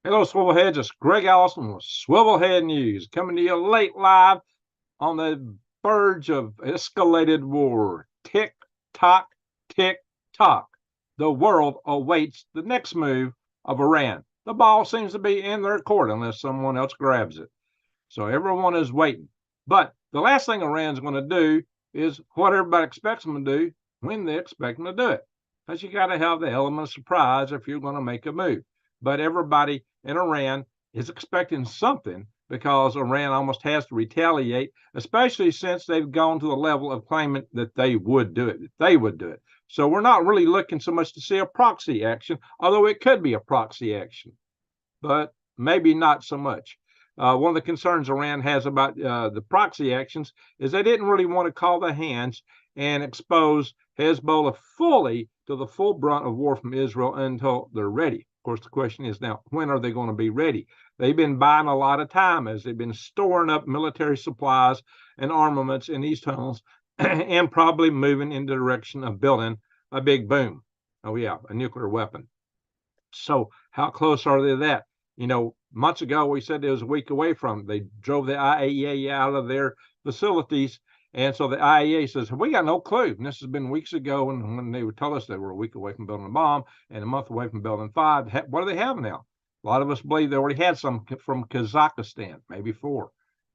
Hello, Swivelheads. It's Greg Allison with Swivelhead News, coming to you late live on the verge of escalated war. Tick tock, tick tock. The world awaits the next move of Iran. The ball seems to be in their court unless someone else grabs it. So everyone is waiting. But the last thing Iran's going to do is what everybody expects them to do when they expect them to do it. Because you got to have the element of surprise if you're going to make a move. But everybody in Iran is expecting something because Iran almost has to retaliate, especially since they've gone to the level of claiming that they would do it. So we're not really looking so much to see a proxy action, although it could be a proxy action, but maybe not so much. One of the concerns Iran has about the proxy actions is they didn't really want to call their hands and expose Hezbollah fully to the full brunt of war from Israel until they're ready. Of course, the question is now, when are they going to be ready? They've been buying a lot of time as they've been storing up military supplies and armaments in these tunnels and probably moving in the direction of building a big boom. Oh, yeah, a nuclear weapon. So how close are they to that? Months ago, we said it was a week away from. They drove the IAEA out of their facilities. And so the IAEA says, we got no clue. And this has been weeks ago. And when they would tell us they were a week away from building a bomb and a month away from building five, what do they have now? A lot of us believe they already had some from Kazakhstan, maybe 4.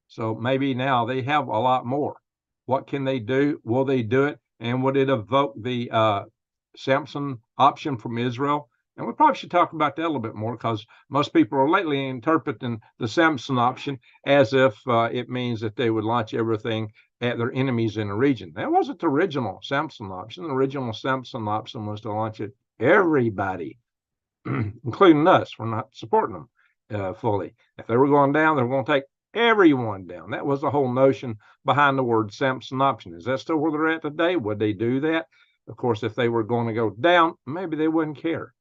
So maybe now they have a lot more. What can they do? Will they do it? And would it evoke the Samson option from Israel? And we probably should talk about that a little bit more because most people are lately interpreting the Samson option as if it means that they would launch everything at their enemies in the region. That wasn't the original Samson option. The original Samson option was to launch at everybody, including us. We're not supporting them fully. If they were going down, they were going to take everyone down. That was the whole notion behind the word Samson option. Is that still where they're at today? Would they do that? Of course, if they were going to go down, maybe they wouldn't care.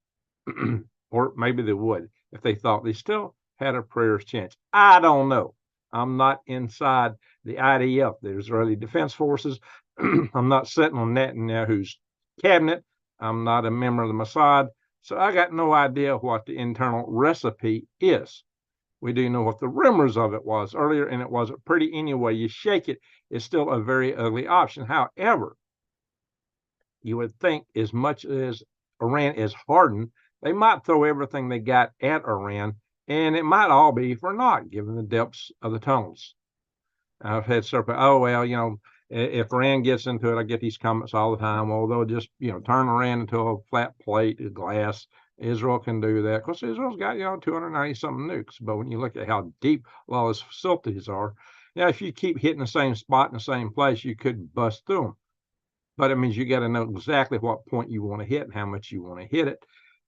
Or maybe they would if they thought they still had a prayer's chance. I don't know. I'm not inside the IDF, the Israeli Defense Forces. I'm not sitting on Netanyahu's cabinet. I'm not a member of the Mossad. So I got no idea what the internal recipe is. We do know what the rumors of it was earlier, and it wasn't pretty anyway. You shake it, it's still a very ugly option. However, you would think as much as Iran is hardened, they might throw everything they got at Iran, and it might all be for naught, given the depths of the tunnels. I've had several, oh, well, if Iran gets into it, I get these comments all the time. Well, they'll just, turn Iran into a flat plate of glass. Israel can do that. Of course, Israel's got, 290 something nukes. But when you look at how deep a lot of those facilities are, if you keep hitting the same spot in the same place, you could bust through them. But it means you got to know exactly what point you want to hit and how much you want to hit it.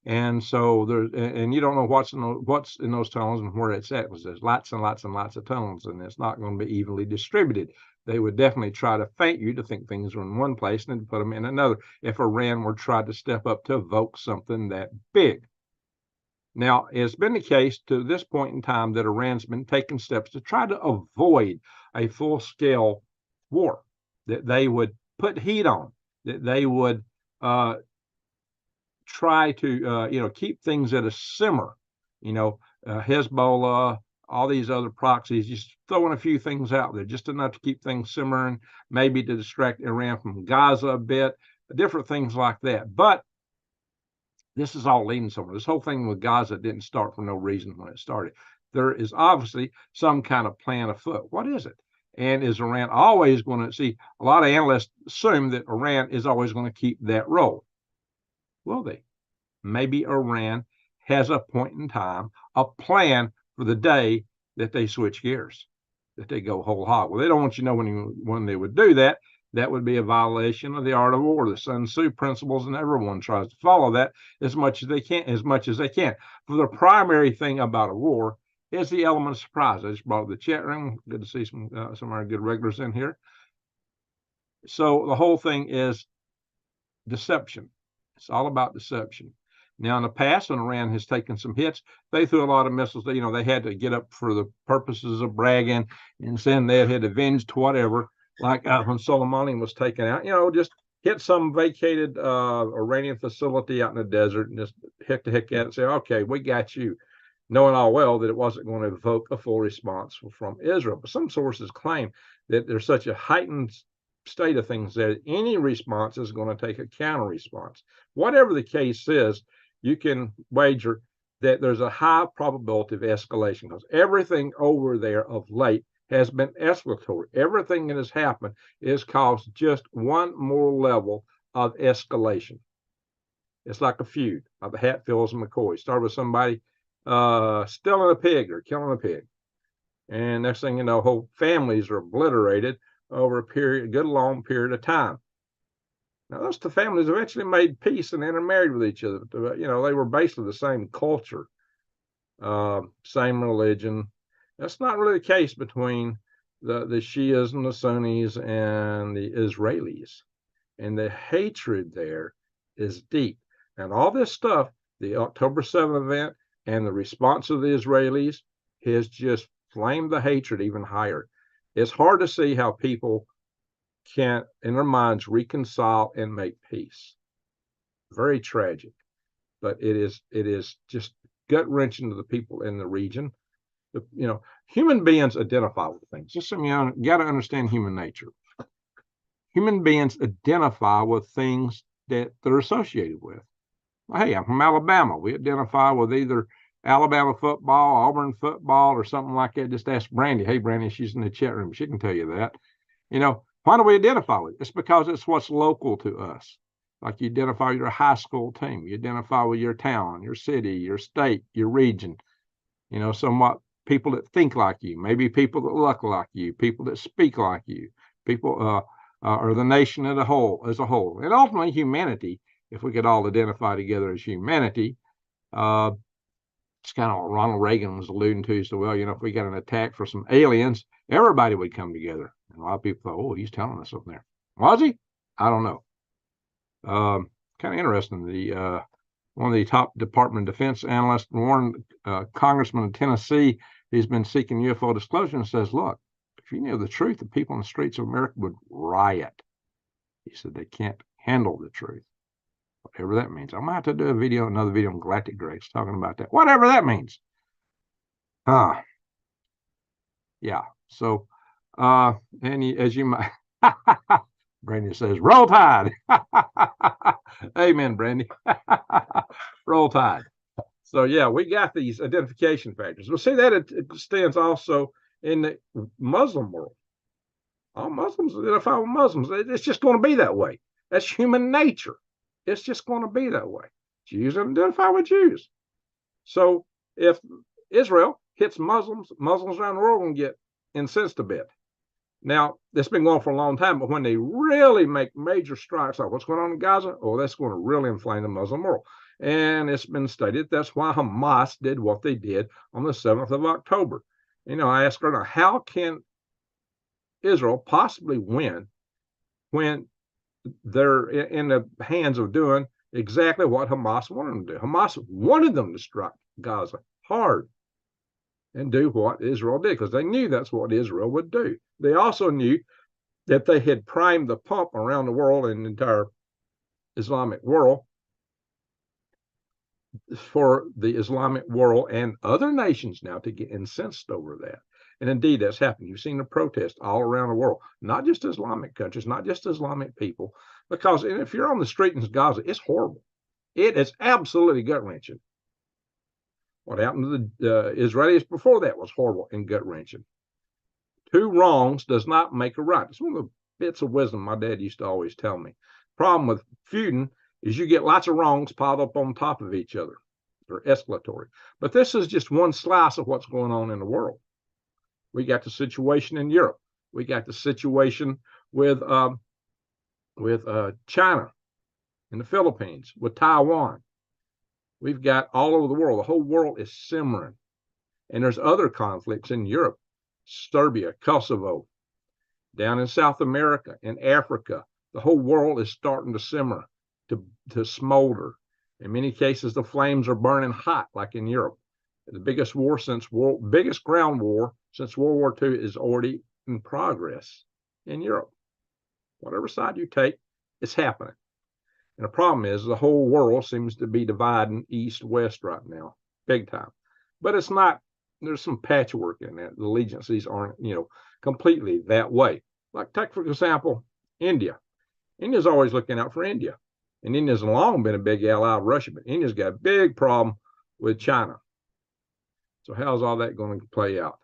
And so and you don't know what's in those tunnels and where it's at, because there's lots and lots and lots of tunnels, and it's not going to be evenly distributed. They would definitely try to feint you to think things are in one place and then put them in another if Iran were trying to step up to evoke something that big. Now, it's been the case to this point in time that Iran's been taking steps to try to avoid a full-scale war, that they would put heat on, that they would try to keep things at a simmer. Hezbollah, all these other proxies, just throwing a few things out there, just enough to keep things simmering, maybe to distract Iran from Gaza a bit, different things like that. But this is all leading somewhere. This whole thing with Gaza didn't start for no reason when it started. There is obviously some kind of plan afoot. What is it? And is Iran always going to see? A lot of analysts assume that Iran is always going to keep that role. Will they? Maybe Iran has a point in time, a plan for the day that they switch gears, that they go whole hog. Well, they don't want you to know when they would do that. That would be a violation of the art of war, the Sun Tzu principles, and everyone tries to follow that as much as they can. For the primary thing about a war is the element of surprise. I just brought up the chat room. Good to see some of our good regulars in here. So the whole thing is deception. It's all about deception. Now, in the past, when Iran has taken some hits, they threw a lot of missiles. They had to get up for the purposes of bragging and saying they had avenged whatever. Like when Soleimani was taken out, just hit some vacated Iranian facility out in the desert and just hit the heck at it and say, okay, we got you. knowing all well that it wasn't going to evoke a full response from Israel. But some sources claim that there's such a heightened state of things that any response is going to take a counter response. Whatever the case is, you can wager that there's a high probability of escalation, because everything over there of late has been escalatory. Everything that has happened has caused just one more level of escalation. It's like a feud, like the Hatfields and McCoys. Started with somebody stealing a pig or killing a pig, and next thing you know, whole families are obliterated over a good long period of time. Now, those two families eventually made peace and intermarried with each other. You know, they were basically the same culture, same religion. That's not really the case between the Shias and the Sunnis and the Israelis. And the hatred there is deep. And all this stuff, the October 7th event and the response of the Israelis, has just flamed the hatred even higher. It's hard to see how people can, in their minds, reconcile and make peace. Very tragic. But it is just gut-wrenching to the people in the region. You know, human beings identify with things. Just so you got to understand human nature. Human beings identify with things that they're associated with. Hey, I'm from Alabama. We identify with either Alabama football, Auburn football, or something like that. Just ask Brandy. Hey, Brandy, she's in the chat room. She can tell you that. You know, why do we identify with it? It's because it's what's local to us. Like you identify with your high school team. You identify with your town, your city, your state, your region. You know, somewhat people that think like you, maybe people that look like you, people that speak like you, people or the nation as a whole, and ultimately humanity. If we could all identify together as humanity, it's kind of what Ronald Reagan was alluding to. So, well, you know, if we got an attack for some aliens, everybody would come together. And a lot of people thought, oh, he's telling us something there. Was he? I don't know. Kind of interesting. The one of the top Department of Defense analysts warned Congressman of Tennessee he's been seeking UFO disclosure and says, look, if you knew the truth, the people in the streets of America would riot. He said they can't handle the truth, whatever that means. I'm going to have to do another video on Galactic Grace talking about that, whatever that means. Yeah. So, as you might, Brandy says, roll tide. Amen, Brandy. Roll tide. So, yeah, we got these identification factors. We'll see that it extends also in the Muslim world. All Muslims identify with Muslims. It's just going to be that way. That's human nature. It's just going to be that way. Jews identify with Jews. So if Israel hits Muslims around the world will get incensed a bit. Now, it's been going for a long time, but when they really make major strikes on what's going on in Gaza, oh, that's going to really inflame the Muslim world. And it's been stated that's why Hamas did what they did on the 7th of October. You know, I asked her, now, how can Israel possibly win when they're in the hands of doing exactly what Hamas wanted them to do? Hamas wanted them to strike Gaza hard and do what Israel did, because they knew that's what Israel would do. They also knew that they had primed the pump around the world and the entire Islamic world for the Islamic world and other nations now to get incensed over that. And indeed, that's happened. You've seen the protests all around the world, not just Islamic countries, not just Islamic people, because if you're on the street in Gaza, it's horrible. It is absolutely gut-wrenching. What happened to the Israelis before that was horrible and gut-wrenching. Two wrongs does not make a right. It's one of the bits of wisdom my dad used to always tell me. Problem with feuding is you get lots of wrongs piled up on top of each other. They're escalatory. But this is just one slice of what's going on in the world. We got the situation in Europe. We got the situation with China and the Philippines, with Taiwan. We've got all over the world. The whole world is simmering. And there's other conflicts in Europe, Serbia, Kosovo, down in South America, in Africa. The whole world is starting to simmer, to smolder. In many cases, the flames are burning hot, like in Europe. The biggest ground war since World War II is already in progress in Europe. Whatever side you take, it's happening. And the problem is the whole world seems to be dividing east-west right now, big time. but it's not. There's some patchwork in that. The allegiances aren't, completely that way. Like, take for example, India. India's always looking out for India, and India's long been a big ally of Russia, but India's got a big problem with China. So how's all that going to play out?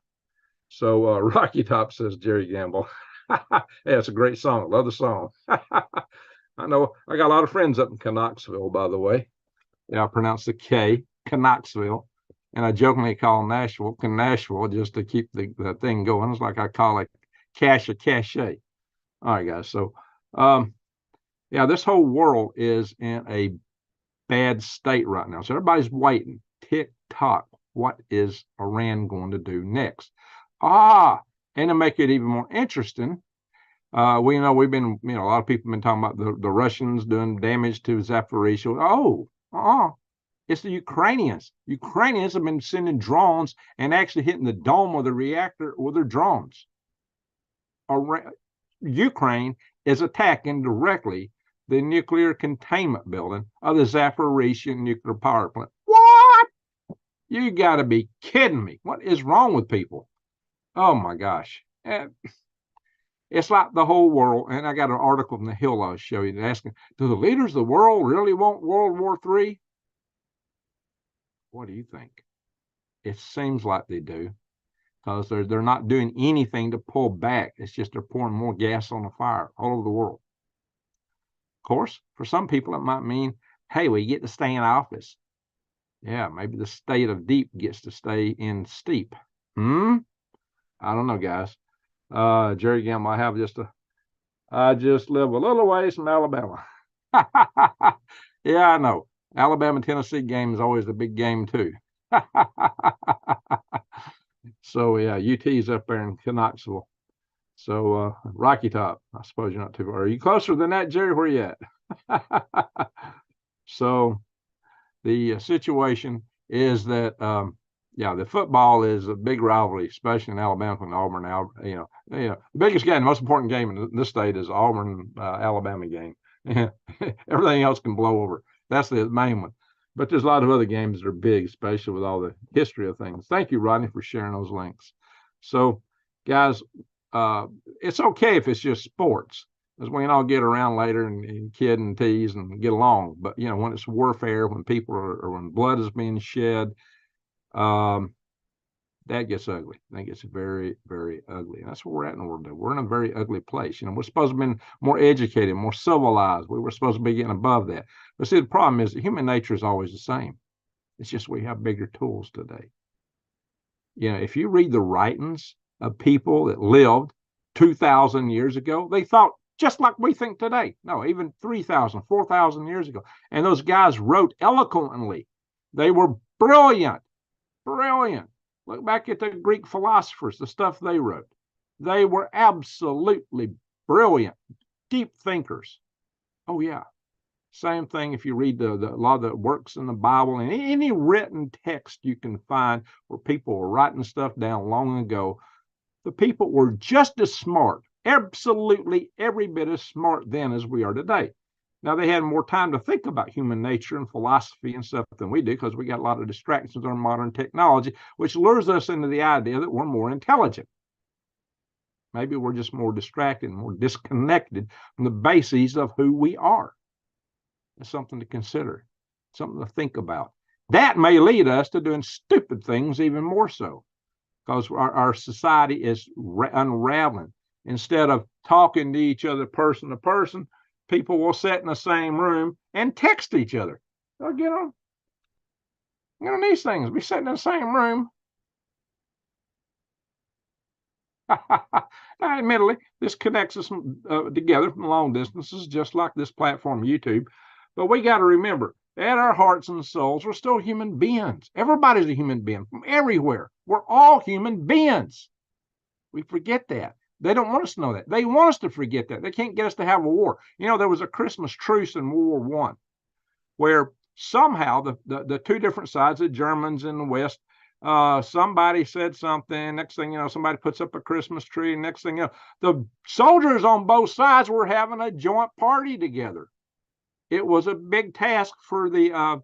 So Rocky Top says Jerry Gamble. Hey, it's a great song. Love the song. I know I got a lot of friends up in Knoxville, by the way. Yeah, I pronounce the K, Knoxville. And I jokingly call Nashville just to keep the thing going. It's like I call it cache. All right, guys. So, yeah, this whole world is in a bad state right now. So everybody's waiting. Tick tock. What is Iran going to do next? And to make it even more interesting, we know we've been, a lot of people have been talking about the Russians doing damage to Zaporizhia. It's the Ukrainians. Ukrainians have been sending drones and actually hitting the dome of the reactor with their drones. Ukraine is attacking directly the nuclear containment building of the Zaporizhia nuclear power plant. What? You got to be kidding me. What is wrong with people? Oh, my gosh. It's like the whole world, and I got an article from the Hill I'll show you asking, do the leaders of the world really want World War III? What do you think? It seems like they do, because they're not doing anything to pull back. It's just they're pouring more gas on the fire all over the world. Of course, for some people, it might mean, hey, we get to stay in office. Yeah, maybe the state of deep gets to stay in steep. I don't know, guys. Jerry Gamble, I just live a little ways from Alabama. Yeah, I know. Alabama-Tennessee game is always a big game, too. So, yeah, UT's up there in Knoxville. So, Rocky Top, I suppose you're not too far. Are you closer than that, Jerry? Where are you at? So, the situation is that, the football is a big rivalry, especially in Alabama and Auburn. The biggest game, the most important game in this state is Auburn Alabama game. Everything else can blow over. That's the main one. But there's a lot of other games that are big, especially with all the history of things. Thank you, Rodney, for sharing those links. So, guys, it's okay if it's just sports, because we can all get around later and kid and tease and get along. But when it's warfare, when people when blood is being shed, that gets ugly. That gets very, very ugly. And that's where we're at in the world. We're in a very ugly place. We're supposed to be more educated, more civilized. We were supposed to be getting above that. But see, the problem is that human nature is always the same. It's just we have bigger tools today. If you read the writings of people that lived 2,000 years ago, they thought just like we think today. No, even 3,000, 4,000 years ago. And those guys wrote eloquently. They were brilliant. Brilliant. Look back at the Greek philosophers, the stuff they wrote. They were absolutely brilliant, deep thinkers. Oh, yeah. Same thing if you read a lot of the works in the Bible and any written text you can find where people were writing stuff down long ago. The people were just as smart, absolutely every bit as smart then as we are today. Now, they had more time to think about human nature and philosophy and stuff than we do, because we got a lot of distractions on modern technology, which lures us into the idea that we're more intelligent. Maybe we're just more distracted, more disconnected from the bases of who we are. It's something to consider, something to think about. That may lead us to doing stupid things even more so, because our society is unraveling. Instead of talking to each other person to person, people will sit in the same room and text each other. They'll get on these things. Be sitting in the same room. Now, admittedly, this connects us together from long distances, just like this platform, YouTube. But we got to remember, at our hearts and souls, we're still human beings. Everybody's a human being from everywhere. We're all human beings. We forget that. They don't want us to know that. They want us to forget that. They can't get us to have a war. There was a Christmas truce in World War I, where somehow the two different sides, the Germans and the West, somebody said something. Next thing you know, somebody puts up a Christmas tree. Next thing you know, the soldiers on both sides were having a joint party together. It was a big task for the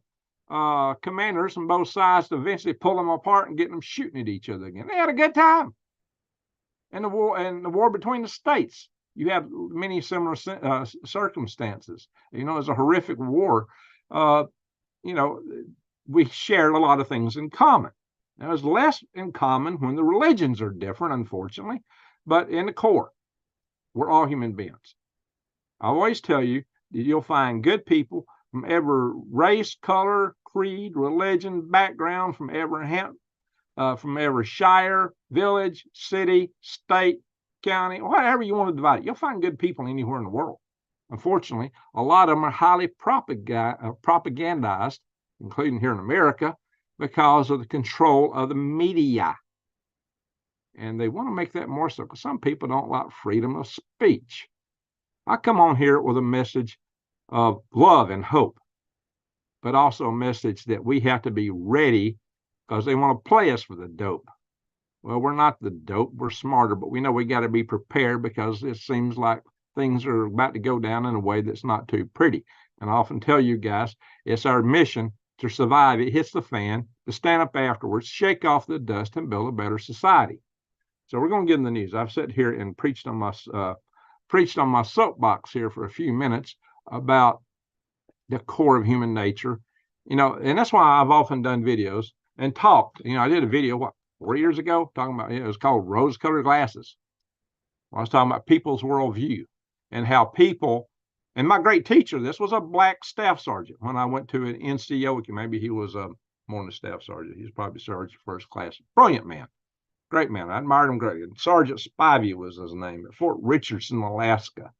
commanders from both sides to eventually pull them apart and get them shooting at each other again. They had a good time. And the war between the states, you have many similar circumstances. You know, it's a horrific war. You know, we shared a lot of things in common. Now, there's less in common when the religions are different, unfortunately, but in the core, we're all human beings. I always tell you that you'll find good people from every race, color, creed, religion, background, from every shire, village, city, state, county, whatever you want to divide it. You'll find good people anywhere in the world. Unfortunately, a lot of them are highly propagandized, including here in America, because of the control of the media. And they want to make that more so because some people don't like freedom of speech. I come on here with a message of love and hope, but also a message that we have to be ready because they want to play us for the dope. Well, we're not the dope. We're smarter, but we know we got to be prepared because it seems like things are about to go down in a way that's not too pretty. And I often tell you guys, it's our mission to survive. It hits the fan, to stand up afterwards, shake off the dust, and build a better society. So we're going to get in the news. I've sat here and preached on my soapbox here for a few minutes about the core of human nature, you know, and that's why I've often done videos and talked. You know, I did a video 4 years ago talking about, you know, it was called Rose-Colored Glasses. I was talking about people's worldview and how people, and my great teacher, this was a black staff sergeant when I went to an NCO. Maybe he was more than a staff sergeant. He was probably sergeant first class. Brilliant man. Great man. I admired him greatly. Sergeant Spivey was his name at Fort Richardson, Alaska.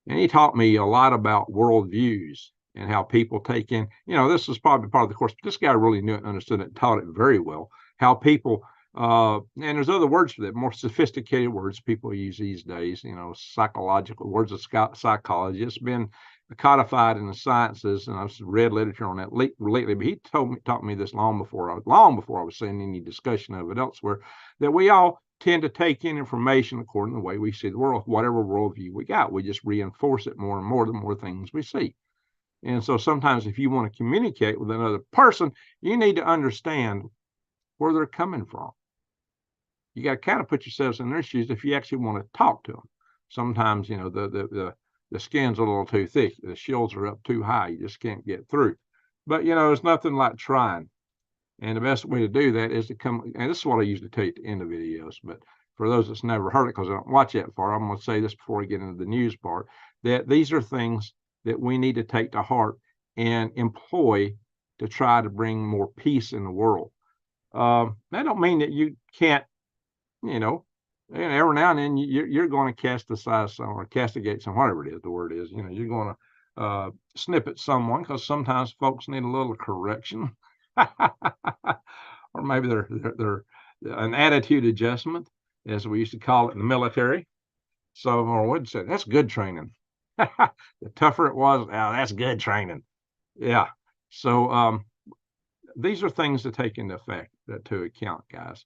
And he taught me a lot about worldviews and how people take in, you know, this was probably part of the course, but this guy really knew it and understood it and taught it very well. How people, and there's other words for that, more sophisticated words people use these days, you know, psychological words of psychology. It's been codified in the sciences, and I've read literature on that lately, but he taught me this long before I was seeing any discussion of it elsewhere, that we all tend to take in information according to the way we see the world, whatever worldview we got. We just reinforce it more and more the more things we see. And so sometimes if you want to communicate with another person, you need to understand where they're coming from. You got to kind of put yourselves in their shoes if you actually want to talk to them. Sometimes, you know, the skin's a little too thick. The shields are up too high. You just can't get through. But, you know, it's nothing like trying. And the best way to do that is to come, and this is what I usually tell you at the end of videos, but for those that's never heard it, because I don't watch that far, I'm going to say this before I get into the news part, that these are things that we need to take to heart and employ to try to bring more peace in the world. That don't mean that you can't, you know, every now and then you're going to castigate someone, or castigate someone, whatever it is, the word is, you know, you're going to snip at someone because sometimes folks need a little correction. Or maybe they're an attitude adjustment, as we used to call it in the military. So I would say that's good training. The tougher it was, that's good training. Yeah. So these are things to take into effect, to account, guys.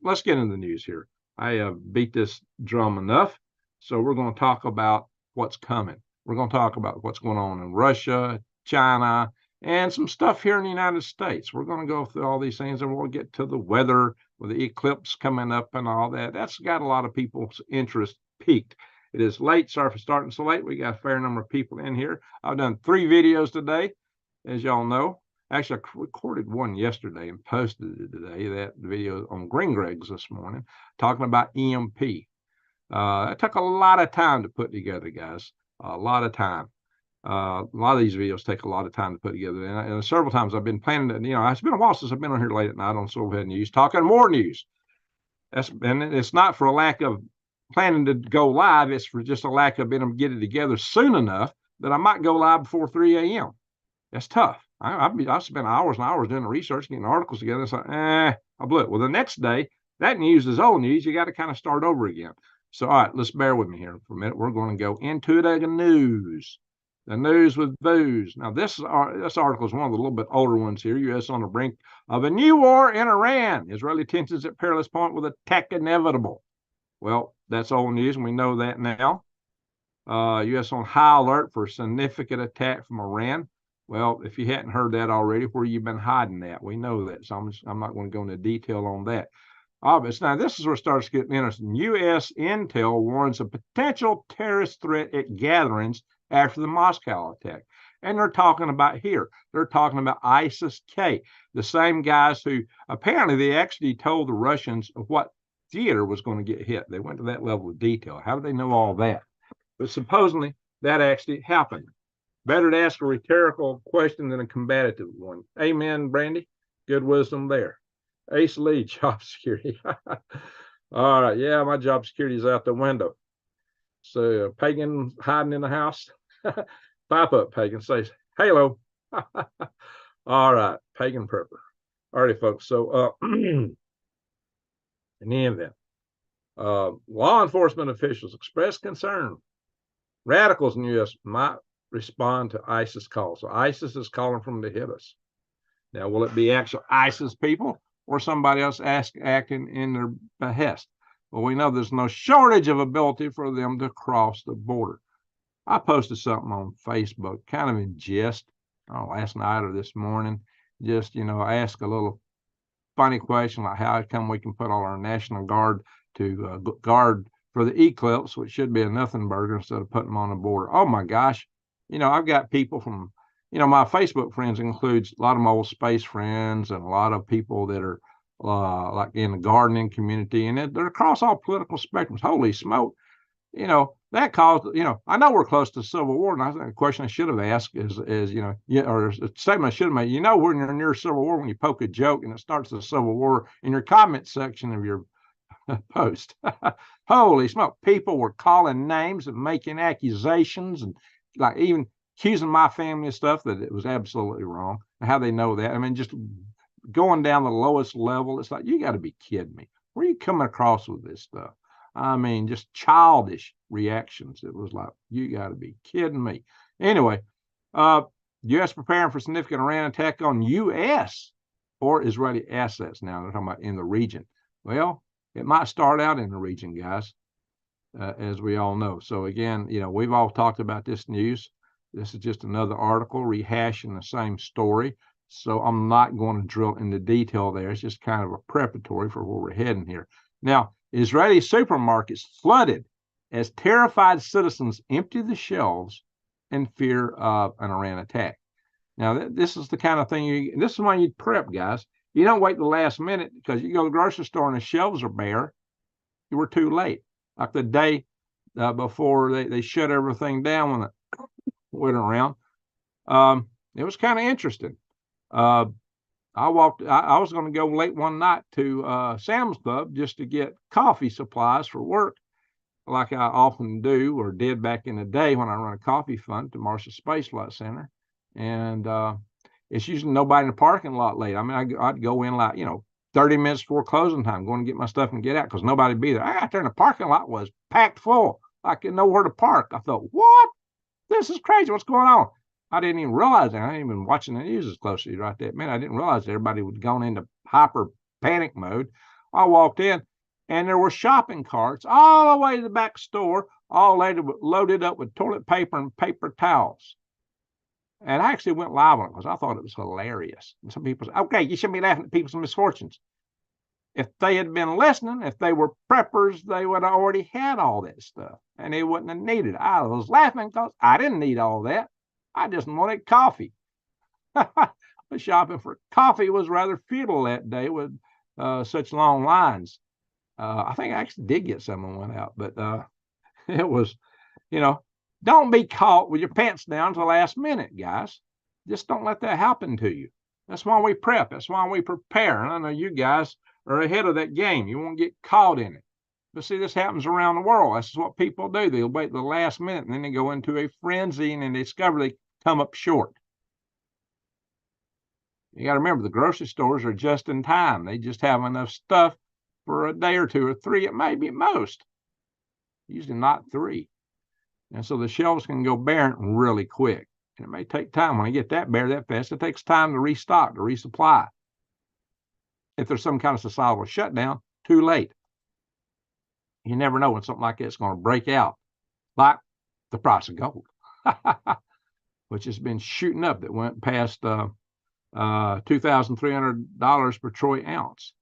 Let's get into the news here. I beat this drum enough. So we're going to talk about what's coming. We're going to talk about what's going on in Russia, China, and some stuff here in the United States. We're going to go through all these things, and we'll get to the weather with the eclipse coming up and all that. That's got a lot of people's interest peaked. It is late. Sorry for starting so late. We got a fair number of people in here. I've done 3 videos today, as y'all know. Actually, I recorded one yesterday and posted it today, that video on Green Greg's this morning, talking about EMP. It took a lot of time to put together, guys. A lot of time. A lot of these videos take a lot of time to put together. And several times I've been planning to, you know, it's been a while since I've been on here late at night on Swivel News, talking more news. And it's not for a lack of planning to go live. It's for just a lack of being able to get it together soon enough that I might go live before 3 a.m. That's tough. I've spent hours and hours doing the research, getting articles together. It's like, I blew it. Well, the next day, that news is old news. You got to kind of start over again. So, all right, let's bear with me here for a minute. We're going to go into the news. The news with Vows. Now, this article is one of the little bit older ones here. U.S. on the brink of a new war in Iran. Israeli tensions at perilous point with attack inevitable. Well, that's old news, and we know that now. U.S. on high alert for significant attack from Iran. Well, if you hadn't heard that already, where you been hiding that? We know that, so I'm not going to go into detail on that. Obvious. Now, this is where it starts getting interesting. U.S. intel warns of potential terrorist threat at gatherings after the Moscow attack. And they're talking about here. They're talking about ISIS-K, the same guys who apparently they actually told the Russians what theater was going to get hit. They went to that level of detail. How do they know all that? But supposedly that actually happened. Better to ask a rhetorical question than a combative one. Amen, Brandy. Good wisdom there. Ace Lee, job security. All right, yeah, my job security is out the window. So pagan hiding in the house. Pipe up, pagan. Say hello. All right, pagan prepper. All right, folks. So in the event, law enforcement officials expressed concern. Radicals in the U.S. might respond to ISIS calls. So ISIS is calling for them to hit us. Now, will it be actual ISIS people or somebody else acting in their behest? Well, we know there's no shortage of ability for them to cross the border. I posted something on Facebook, kind of in jest, last night or this morning. Just, I ask a little funny question like how come we can put all our National Guard to guard for the eclipse, which should be a nothing burger, instead of putting them on the border. Oh my gosh. I've got people from, my Facebook friends includes a lot of my old space friends and a lot of people that are like in the gardening community, and they're across all political spectrums. Holy smoke. That caused, I know we're close to civil war. And I think the question I should have asked is, or a statement I should have made, when you're near civil war, when you poke a joke and it starts the civil war in your comment section of your post. Holy smoke. People were calling names and making accusations and like even accusing my family of stuff that it was absolutely wrong. How they know that? I mean, just going down the lowest level. It's like, you got to be kidding me. Where are you coming across with this stuff? I mean, just childish reactions. It was like, you got to be kidding me. Anyway, U.S. preparing for significant Iran attack on U.S. or Israeli assets. Now they're talking about in the region. Well, it might start out in the region, guys, as we all know. So again, we've all talked about this news. This is just another article rehashing the same story. So I'm not going to drill into detail there. It's just kind of a preparatory for where we're heading here. Now, Israeli supermarkets flooded as terrified citizens empty the shelves in fear of an Iran attack. Now, this is the kind of thing this is when you prep, guys. You don't wait the last minute because you go to the grocery store and the shelves are bare. You were too late. Like the day before they shut everything down when it went around. It was kind of interesting. I was going to go late one night to Sam's Club just to get coffee supplies for work, like I often do or did back in the day when I run a coffee fund to Marshall Space Flight Center. And it's usually nobody in the parking lot late. I mean, I'd go in like, 30 minutes before closing time, going to get my stuff and get out because nobody'd be there. I got there and the parking lot was packed full. I could know where to park. I thought, what? This is crazy. What's going on? I didn't even realize that. I ain't even watching the news as closely right that minute. I didn't realize that everybody had gone into hyper panic mode. I walked in and there were shopping carts all the way to the back store, all loaded up with toilet paper and paper towels. And I actually went live on it because I thought it was hilarious. And some people said, okay, you shouldn't be laughing at people's misfortunes. If they had been listening, if they were preppers, they would have already had all that stuff and they wouldn't have needed it. I was laughing because I didn't need all that. I just wanted coffee. But shopping for coffee was rather futile that day with such long lines. I think I actually did get some and went out, but it was, don't be caught with your pants down to the last minute, guys. Just don't let that happen to you. That's why we prep. That's why we prepare. And I know you guys are ahead of that game. You won't get caught in it. But see, this happens around the world. This is what people do. They'll wait the last minute and then they go into a frenzy and they discover they come up short. You got to remember, the grocery stores are just in time. They just have enough stuff for a day or two or three. It may be at most, usually not 3. And so the shelves can go bare really quick. And it may take time. When I get that bare that fast, it takes time to restock, to resupply. If there's some kind of societal shutdown, too late. You never know when something like that's going to break out, like the price of gold. which has been shooting up, that went past $2,300 per troy ounce.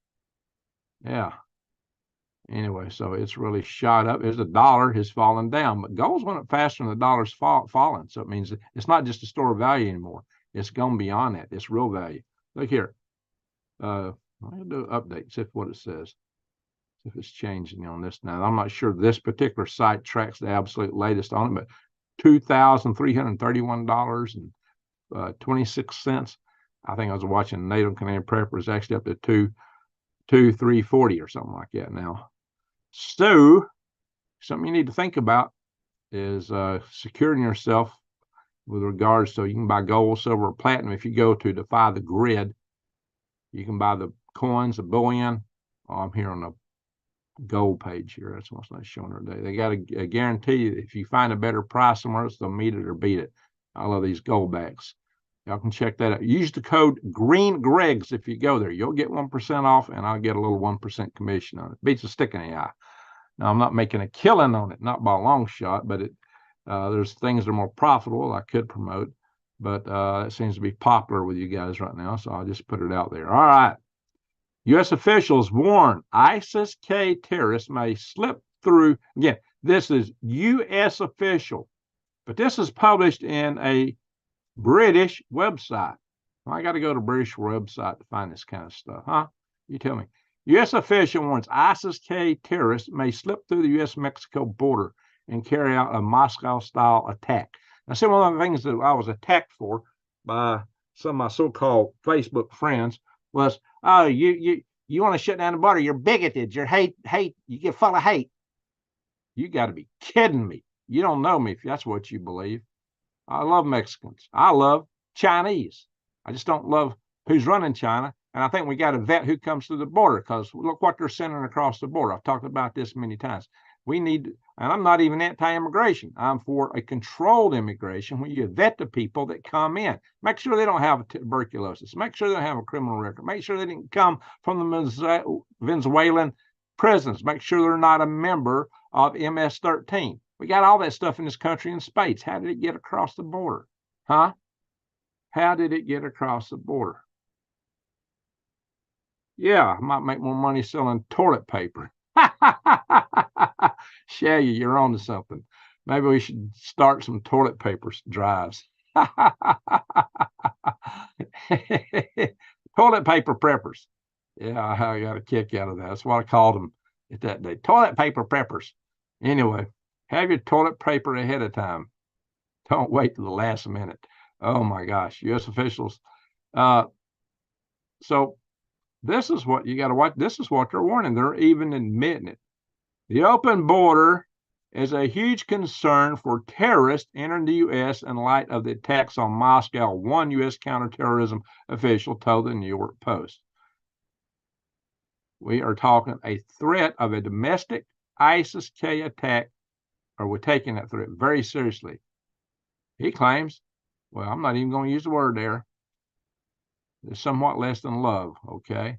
Yeah. Anyway, so it's really shot up. As the dollar has fallen down, but gold's went up faster than the dollar's fallen. So it means it's not just a store of value anymore. It's gone beyond that. It's real value. Look here. I'll do an update, see what it says. See if it's changing on this now. I'm not sure this particular site tracks the absolute latest on it, but $2,331.26. I think I was watching NATO Canadian Prepper is actually up to 2,340 or something like that now. So something you need to think about is securing yourself with regards to, you can buy gold, silver, platinum. If you go to Defy the Grid, you can buy the coins, the bullion. Oh, I'm here on the gold page here. That's what's not showing today. They got a guarantee that if you find a better price somewhere else, they'll meet it or beat it. I love these gold backs. Y'all can check that out. Use the code GreenGregs if you go there. You'll get 1% off, and I'll get a little 1% commission on it. Beats a stick in the eye. Now, I'm not making a killing on it, not by a long shot, but there's things that are more profitable I could promote, but it seems to be popular with you guys right now, so I'll just put it out there. All right. U.S. officials warn ISIS-K terrorists may slip through. Again, this is U.S. official, but this is published in a British website. Well, I got to go to a British website to find this kind of stuff, huh? You tell me. U.S. official warns ISIS-K terrorists may slip through the U.S.-Mexico border and carry out a Moscow-style attack. Now, see, one of the things that I was attacked for by some of my so-called Facebook friends was, oh, you want to shut down the border. You're bigoted. You're hate. You get full of hate. You got to be kidding me. You don't know me if that's what you believe. I love Mexicans. I love Chinese. I just don't love who's running China. And I think we got to vet who comes through the border, because look what they're sending across the border. I've talked about this many times. We need, and I'm not even anti-immigration. I'm for a controlled immigration where you vet the people that come in. Make sure they don't have tuberculosis. Make sure they don't have a criminal record. Make sure they didn't come from the Venezuelan prisons. Make sure they're not a member of MS-13. We got all that stuff in this country in spades. How did it get across the border? Huh? How did it get across the border? Yeah, I might make more money selling toilet paper. Shaggy, you're on to something. Maybe we should start some toilet paper drives. Toilet paper preppers. Yeah, I got a kick out of that. That's what I called them at that day. Toilet paper preppers. Anyway, have your toilet paper ahead of time. Don't wait till the last minute. Oh my gosh, U.S. officials. So this is what you got to watch. This is what they're warning. They're even admitting it. The open border is a huge concern for terrorists entering the U.S. in light of the attacks on Moscow, one U.S. counterterrorism official told the New York Post. We are talking a threat of a domestic ISIS-K attack, or we're taking that threat very seriously. He claims, well, I'm not even going to use the word there. There's somewhat less than love, okay?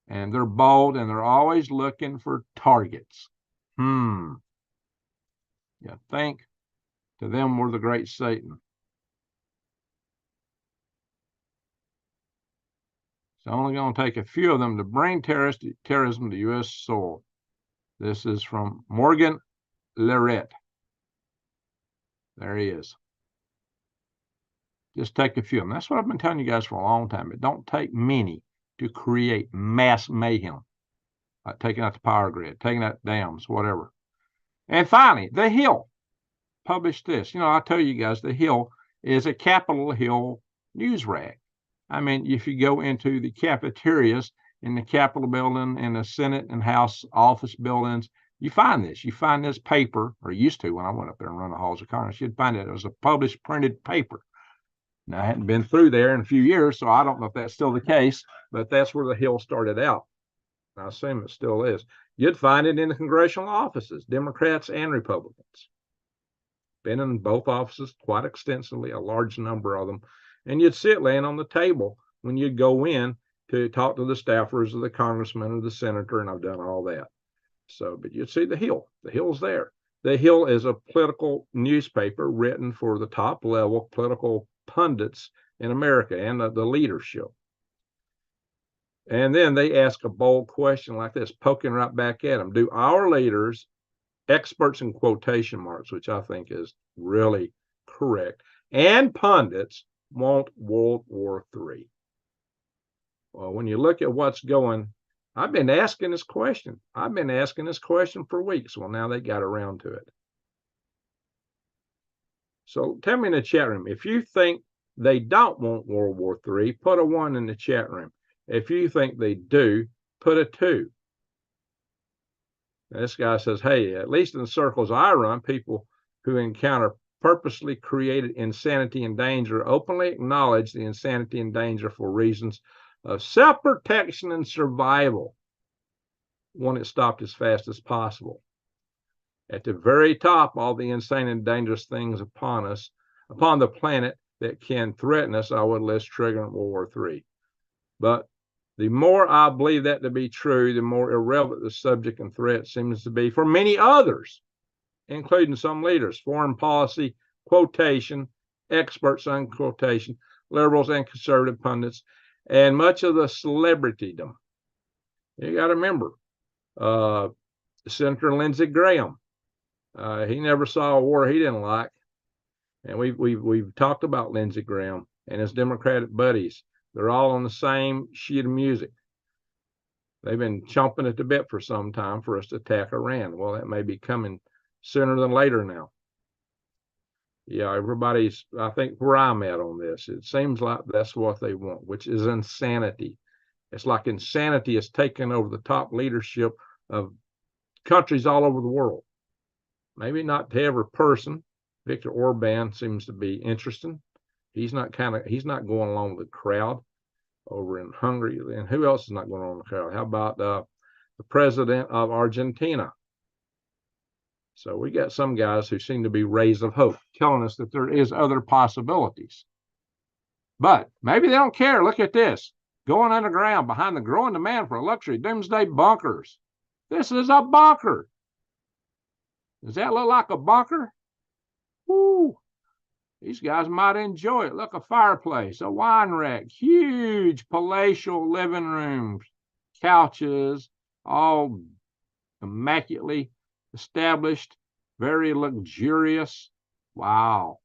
And they're bold, and they're always looking for targets. You think to them we're the great Satan. It's only going to take a few of them to bring terrorism to U.S. soil. This is from Morgan Lorette. There he is. Just take a few of them. That's what I've been telling you guys for a long time. It don't take many to create mass mayhem, like taking out the power grid, taking out dams, whatever. And finally, The Hill published this. You know, I tell you guys, The Hill is a Capitol Hill news rag. I mean, if you go into the cafeterias in the Capitol building and the Senate and House office buildings, you find this. You find this paper, or used to when I went up there and run the halls of Congress, you'd find it. It was a published printed paper. Now, I hadn't been through there in a few years, so I don't know if that's still the case, but that's where The Hill started out. I assume it still is. You'd find it in the congressional offices, Democrats and Republicans. Been in both offices quite extensively, a large number of them. And you'd see it laying on the table when you'd go in to talk to the staffers of the congressman or the senator, and I've done all that. So, but you'd see The Hill. The Hill's there. The Hill is a political newspaper written for the top level political pundits in America and the leadership. And then they ask a bold question like this, poking right back at them. Do our leaders, experts in quotation marks, which I think is really correct, and pundits want World War III? Well, when you look at what's going, I've been asking this question. I've been asking this question for weeks. Well, now they got around to it. So tell me in the chat room, if you think they don't want World War III, put a 1 in the chat room. If you think they do, put a 2. Now, this guy says, hey, at least in the circles I run, people who encounter purposely created insanity and danger openly acknowledge the insanity and danger for reasons of self-protection and survival, want it stopped as fast as possible. At the very top, all the insane and dangerous things upon us, upon the planet that can threaten us, I would list triggering World War III. But the more I believe that to be true, the more irrelevant the subject and threat seems to be for many others, including some leaders, foreign policy, quotation, experts on quotation, liberals and conservative pundits, and much of the celebritydom. You got to remember, Senator Lindsey Graham, he never saw a war he didn't like, and we've talked about Lindsey Graham and his Democratic buddies. They're all on the same sheet of music. They've been chomping at the bit for some time for us to attack Iran. Well, that may be coming sooner than later now. Yeah, everybody's, I think, where I'm at on this. It seems like that's what they want, which is insanity. It's like insanity has taken over the top leadership of countries all over the world. Maybe not to every person. Viktor Orban seems to be interesting. He's not going along with the crowd over in Hungary. And who else is not going along with the crowd? How about the president of Argentina? So we got some guys who seem to be rays of hope, telling us that there is other possibilities. But maybe they don't care. Look at this. Going underground behind the growing demand for luxury doomsday bunkers. This is a bunker. Does that look like a bunker? Woo! These guys might enjoy it. Look, a fireplace, a wine rack, huge palatial living rooms, couches, all immaculately established, very luxurious. Wow.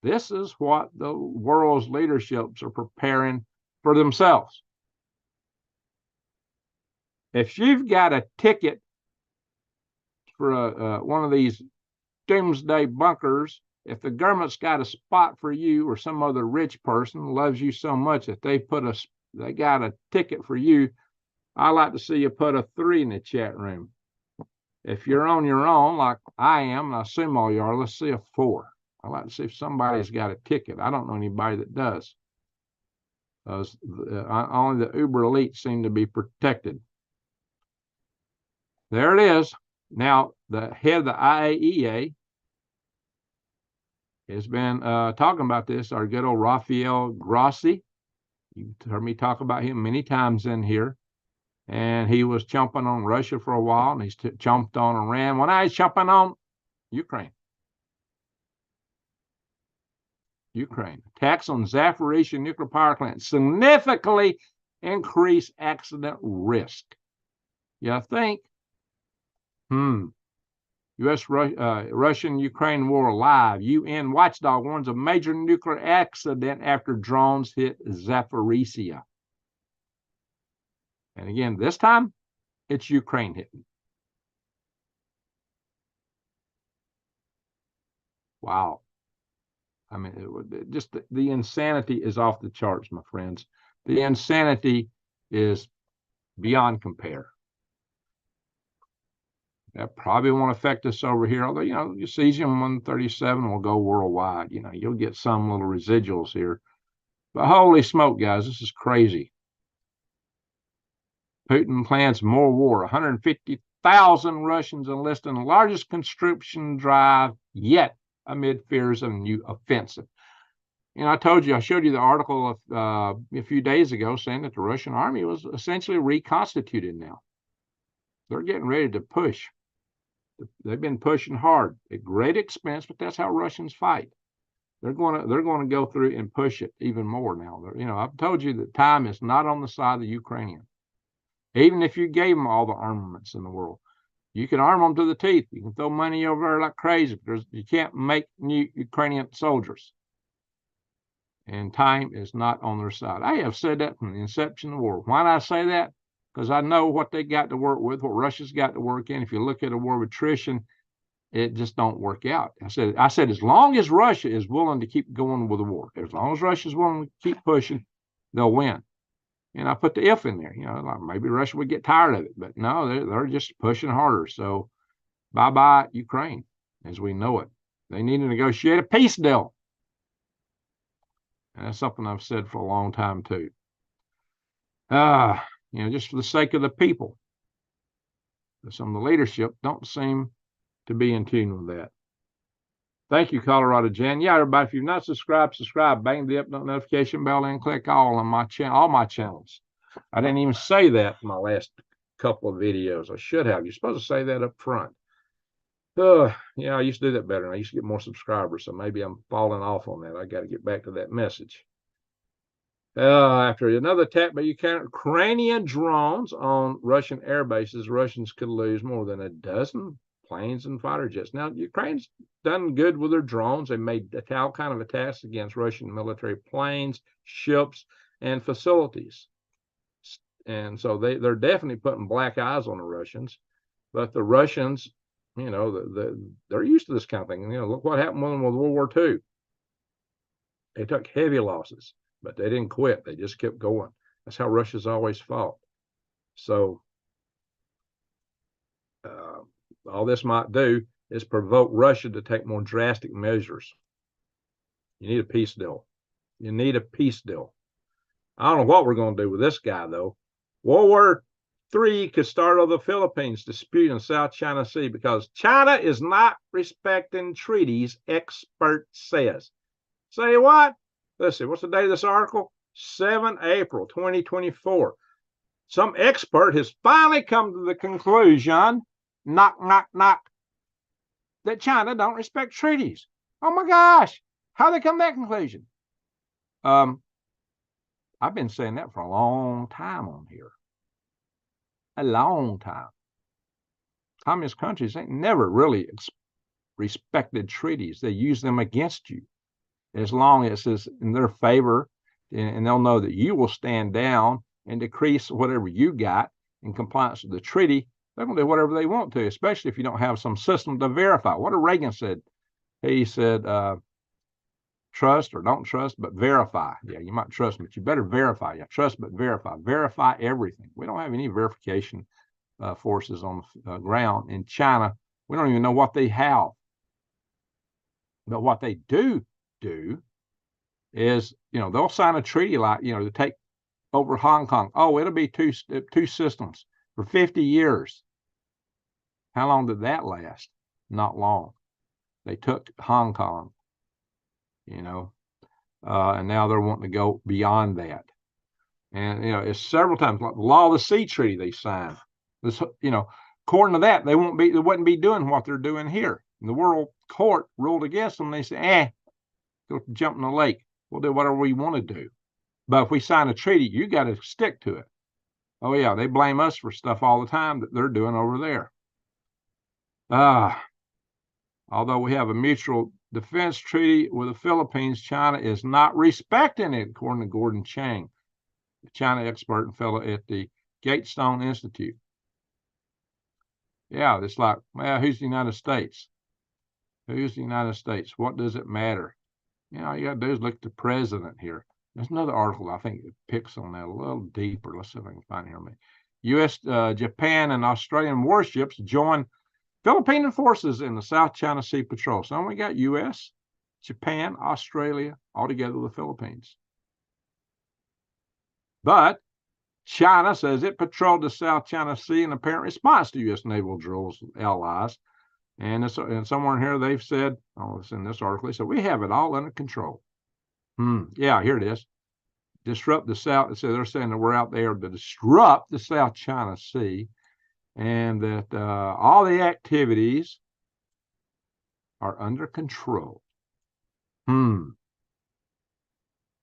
This is what the world's leaderships are preparing for themselves. If you've got a ticket for one of these doomsday bunkers, if the government's got a spot for you or some other rich person loves you so much that they got a ticket for you, I like to see you put a 3 in the chat room. If you're on your own, like I am, and I assume all you are, let's see a 4. I like to see if somebody's got a ticket. I don't know anybody that does. Only the uber elite seem to be protected. There it is. Now, the head of the IAEA has been talking about this, our good old Rafael Grossi. You've heard me talk about him many times in here. And he was chomping on Russia for a while, and he's chomped on Iran. Well, now he's chomping on Ukraine. Attacks on Zaporizhzhia nuclear power plant significantly increase accident risk. You think? Russian-Ukraine war live. UN watchdog warns of major nuclear accident after drones hit Zaporizhzhia. And again, this time, it's Ukraine hitting. Wow. I mean, just the insanity is off the charts, my friends. The insanity is beyond compare. That probably won't affect us over here, although, cesium-137 will go worldwide. You'll get some little residuals here. But holy smoke, guys, this is crazy. Putin plans more war. 150,000 Russians enlisted in the largest conscription drive yet amid fears of a new offensive. I showed you the article a few days ago saying that the Russian army was essentially reconstituted now. They're getting ready to push. They've been pushing hard at great expense, but that's how Russians fight. They're going to go through and push it even more now. I've told you that time is not on the side of the Ukrainian. Even if you gave them all the armaments in the world, you can arm them to the teeth. You can throw money over there like crazy. You can't make new Ukrainian soldiers. And time is not on their side. I have said that from the inception of the war. Why do I say that? Because I know what they got to work with, what Russia's got to work in. If you look at a war of attrition, it just don't work out. I said, as long as Russia is willing to keep going with the war, as long as Russia is willing to keep pushing, they'll win. And I put the if in there. Like maybe Russia would get tired of it, but no, they're just pushing harder. So bye-bye Ukraine as we know it. They need to negotiate a peace deal. And that's something I've said for a long time too. Just for the sake of the people. Some of the leadership don't seem to be in tune with that. Thank you, Colorado Jan. Yeah, everybody, if you've not subscribed, subscribe. Bang the up notification bell and click all on my channel, all my channels. I didn't even say that in my last couple of videos. I should have. You're supposed to say that up front. I used to do that better. And I used to get more subscribers, so maybe I'm falling off on that. I got to get back to that message. After another attack by Ukrainian drones on Russian air bases, Russians could lose more than a dozen planes and fighter jets. Now, Ukraine's done good with their drones. They made all kind of attacks against Russian military planes, ships, and facilities. And so they're definitely putting black eyes on the Russians. But the Russians, they're used to this kind of thing. Look what happened with them with World War II. They took heavy losses, but they didn't quit. They just kept going. That's how Russia's always fought. So all this might do is provoke Russia to take more drastic measures. You need a peace deal. You need a peace deal. I don't know what we're going to do with this guy, though. World War III could start over the Philippines dispute in South China Sea because China is not respecting treaties, expert says. Say what? Let's see, what's the date of this article? 7 April 2024. Some expert has finally come to the conclusion, knock, knock, knock, that China don't respect treaties. Oh my gosh, how they come to that conclusion? I've been saying that for a long time on here. A long time. Communist countries ain't never really respected treaties. They use them against you as long as it's in their favor, and they'll know that you will stand down and decrease whatever you got in compliance with the treaty. They're going to do whatever they want to, especially if you don't have some system to verify. What did Reagan said? He said, trust or don't trust, but verify. Yeah, you might trust, but you better verify. Yeah, trust, but verify. Verify everything. We don't have any verification forces on the ground in China. We don't even know what they have. But what they do is, they'll sign a treaty like, to take over Hong Kong. Oh, it'll be two systems for 50 years. How long did that last? Not long. They took Hong Kong, and now they're wanting to go beyond that. And, it's several times, like the Law of the Sea Treaty they signed. This, according to that, they wouldn't be doing what they're doing here. And the World Court ruled against them. They said, go jump in the lake. We'll do whatever we want to do. But if we sign a treaty, you got to stick to it. Oh, yeah, they blame us for stuff all the time that they're doing over there. Although we have a mutual defense treaty with the Philippines, China is not respecting it, according to Gordon Chang, the China expert and fellow at the Gatestone Institute. Yeah, it's like, well, who's the United States? Who's the United States? What does it matter? All you got to do is look at the president here. There's another article I think that picks on that a little deeper. Let's see if I can find it here. U.S., Japan, and Australian warships join Philippine forces in the South China Sea Patrol. So we got U.S., Japan, Australia, all together with the Philippines. But China says it patrolled the South China Sea in apparent response to U.S. naval drills with allies. And somewhere in here they've said, it's in this article, they said, we have it all under control. Yeah, here it is. Disrupt the South. So they're saying that we're out there to disrupt the South China Sea and that all the activities are under control.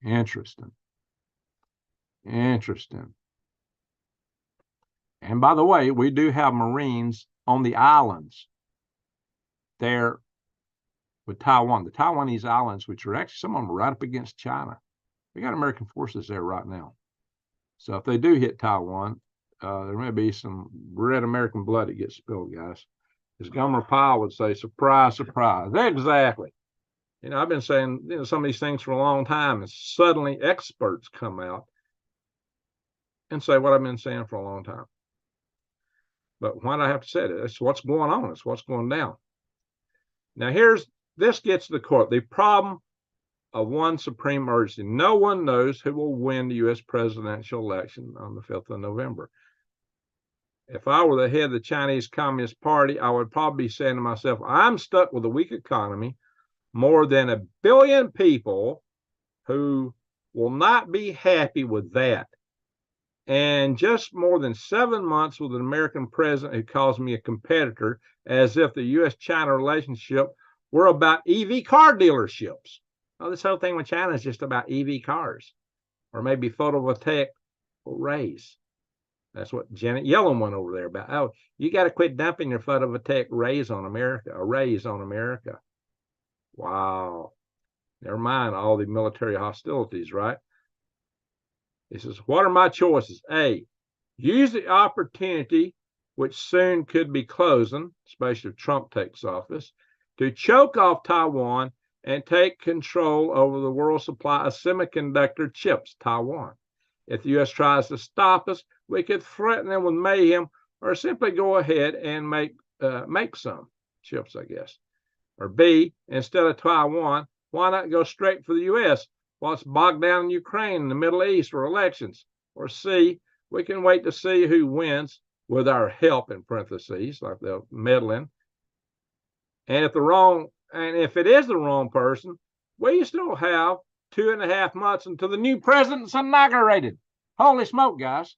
Interesting. Interesting. And by the way, we do have Marines on the islands there with Taiwan, the Taiwanese islands, which are actually some of them are right up against China. We got American forces there right now. So if they do hit Taiwan, there may be some red American blood that gets spilled, guys. As Gomer Pyle would say, surprise, surprise. Exactly. You know, I've been saying, you know, some of these things for a long time, and suddenly experts come out and say what I've been saying for a long time. But why do I have to say it? It's what's going on. It's what's going down. Now, this gets to the core. The problem of one supreme emergency. No one knows who will win the U.S. presidential election on the 5th of November. If I were the head of the Chinese Communist Party, I would probably be saying to myself, I'm stuck with a weak economy, more than 1 billion people who will not be happy with that. And just more than 7 months with an American president who calls me a competitor, as if the U.S.-China relationship were about EV car dealerships. Oh, this whole thing with China is just about EV cars, or maybe photovoltaic arrays. That's what Janet Yellen went over there about. Oh, you got to quit dumping your photovoltaic arrays on America. Wow. Never mind all the military hostilities, right? He says, what are my choices? A, use the opportunity, which soon could be closing, especially if Trump takes office, to choke off Taiwan and take control over the world supply of semiconductor chips, Taiwan. If the U.S. tries to stop us, we could threaten them with mayhem, or simply go ahead and make some chips, I guess. Or B, instead of Taiwan, why not go straight for the U.S. while it's bogged down in Ukraine, in the Middle East, or elections? Or C, we can wait to see who wins with our help, in parentheses, like the meddling. And if it is the wrong person, we still have 2.5 months until the new president's inaugurated. Holy smoke, guys.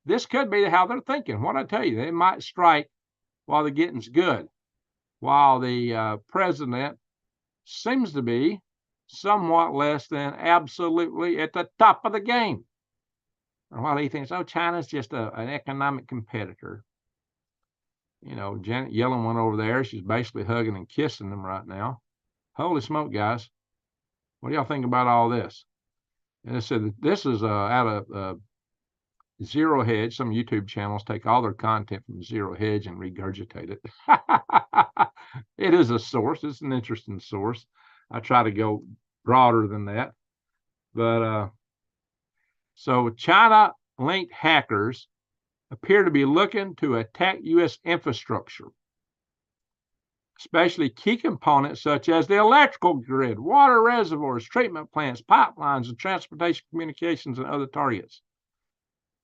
This could be how they're thinking. What I tell you, they might strike while the getting's good, while the president seems to be somewhat less than absolutely at the top of the game. And while he thinks, oh, China's just an economic competitor. You know, Janet Yellen went over there. She's basically hugging and kissing them right now. Holy smoke, guys. What do y'all think about all this? And it said that this is out of Zero Hedge. Some YouTube channels take all their content from Zero Hedge and regurgitate it. It is a source. It's an interesting source. I try to go broader than that. But so China-linked hackers appear to be looking to attack U.S. infrastructure, especially key components such as the electrical grid, water reservoirs, treatment plants, pipelines, and transportation communications and other targets,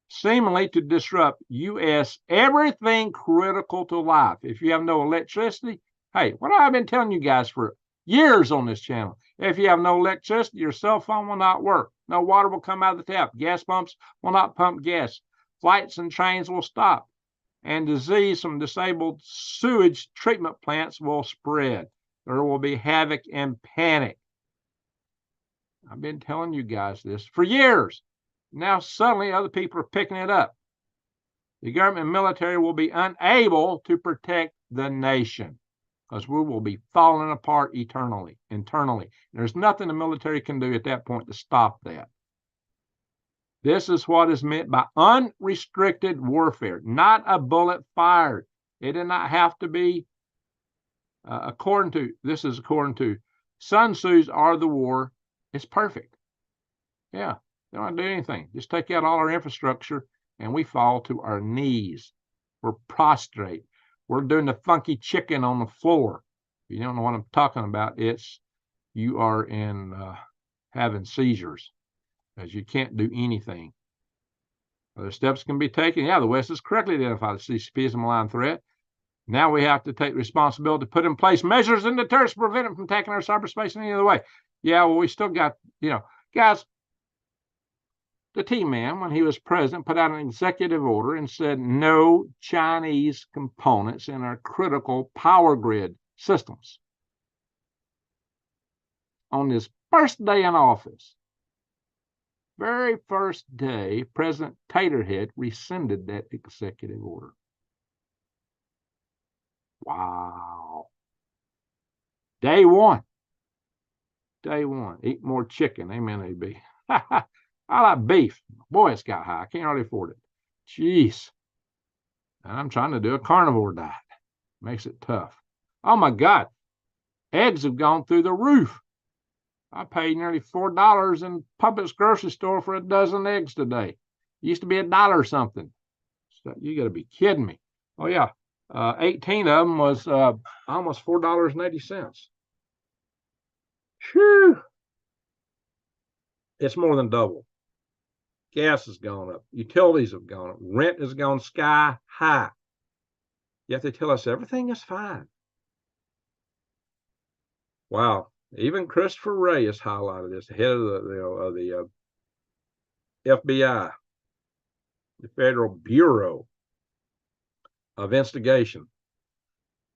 seemingly to disrupt U.S. everything critical to life. If you have no electricity, hey, what have I been telling you guys for years on this channel? If you have no electricity, your cell phone will not work. No water will come out of the tap. Gas pumps will not pump gas. Flights and trains will stop. And disease from disabled sewage treatment plants will spread. There will be havoc and panic. I've been telling you guys this for years. Now suddenly other people are picking it up. The government and military will be unable to protect the nation because we will be falling apart internally. There's nothing the military can do at that point to stop that. This is what is meant by unrestricted warfare, not a bullet fired. It did not have to be, according to Sun Tzu's Art of the War. It's perfect. Yeah, they don't do anything. Just take out all our infrastructure and we fall to our knees. We're prostrate. We're doing the funky chicken on the floor. If you don't know what I'm talking about, you are having seizures, because you can't do anything. Other steps can be taken. Yeah, the West has correctly identified the CCP as a malign threat. Now we have to take responsibility to put in place measures and deterrents to prevent it from attacking our cyberspace in any other way. Yeah, well, we still got, guys, the T-Man, when he was president, put out an executive order and said no Chinese components in our critical power grid systems. On his first day in office, very first day, President Taterhead rescinded that executive order. Wow. Day one. Eat more chicken. Amen, AB. I like beef. Boy, it's got high. I can't hardly afford it. Jeez. And I'm trying to do a carnivore diet. Makes it tough. Oh, my God. Eggs have gone through the roof. I paid nearly $4 in Publix grocery store for a dozen eggs today. It used to be $1 something. So you got to be kidding me. Oh, yeah. 18 of them was almost $4.80. Whew. It's more than double. Gas has gone up. Utilities have gone up. Rent has gone sky high. Yet they tell us everything is fine. Wow. Even Christopher Wray has highlighted this, head of the FBI, the Federal Bureau of Investigation.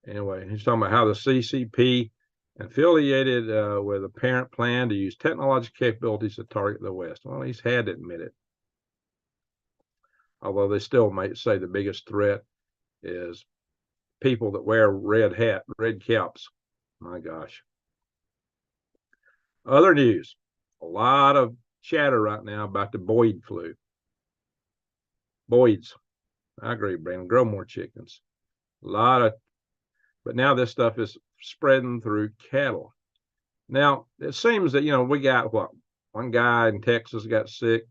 Anyway, he's talking about how the CCP affiliated with a parent plan to use technological capabilities to target the West. Well, he's had to admit it. Although they still might say the biggest threat is people that wear red caps. My gosh. Other news, a lot of chatter right now about the Boyd flu. Boyd's. I agree, Brandon. Grow more chickens. But now this stuff is spreading through cattle. Now, it seems that, we got one guy in Texas got sick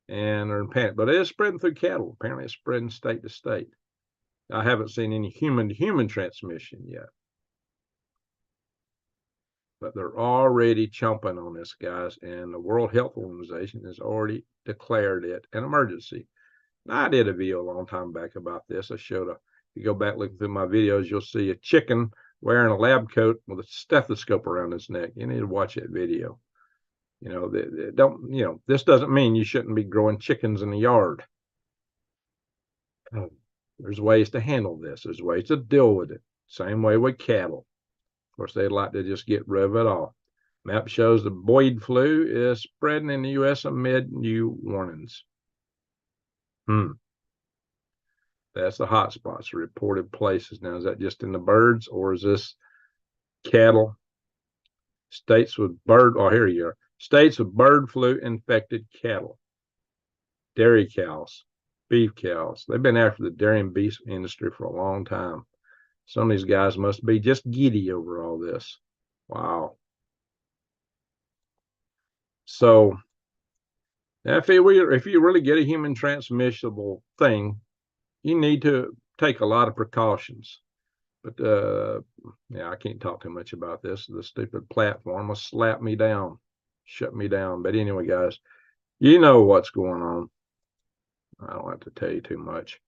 and they're in panic, but it is spreading through cattle. Apparently it's spreading state to state. I haven't seen any human-to-human transmission yet. But they're already chomping on this, guys, and the World Health Organization has already declared it an emergency. Now, I did a video a long time back about this. I showed if you go back looking through my videos, you'll see a chicken wearing a lab coat with a stethoscope around his neck. You need to watch that video. This doesn't mean you shouldn't be growing chickens in the yard. There's ways to handle this. There's ways to deal with it. Same way with cattle. Of course, they'd like to just get rid of it all. Map shows the Boyd flu is spreading in the U.S. amid new warnings. That's the hot spots, reported places. Now, is that just in the birds or is this cattle? States with here you are. States with bird flu infected cattle. Dairy cows, beef cows. They've been after the dairy and beef industry for a long time. Some of these guys must be just giddy over all this. Wow. So if you really get a human transmissible thing, you need to take a lot of precautions. But I can't talk too much about this. The stupid platform will slap me down, shut me down. But anyway, guys, you know what's going on. I don't have to tell you too much.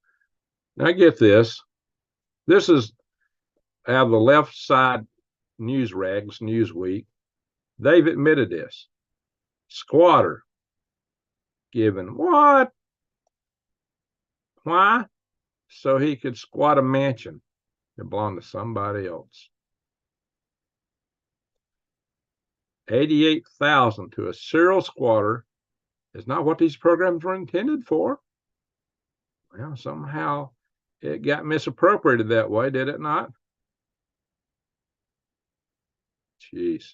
Now get this. This is out of the left side news rags, Newsweek. They've admitted this. Squatter given what? Why? So he could squat a mansion that belonged to somebody else. $88,000 to a serial squatter is not what these programs were intended for. Well, somehow it got misappropriated that way, did it not? Jeez.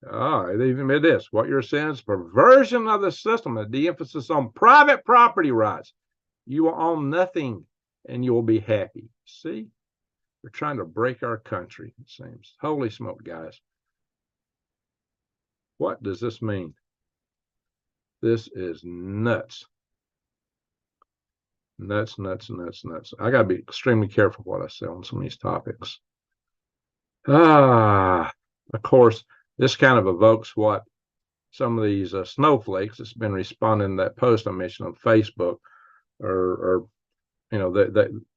They even made this. What you're saying is perversion of the system, a de-emphasis on private property rights. You will own nothing and you will be happy. See? They're trying to break our country, it seems. Holy smoke, guys. What does this mean? This is nuts. Nuts. I got to be extremely careful what I say on some of these topics. Of course, this kind of evokes what some of these snowflakes that's been responding to that post I mentioned on Facebook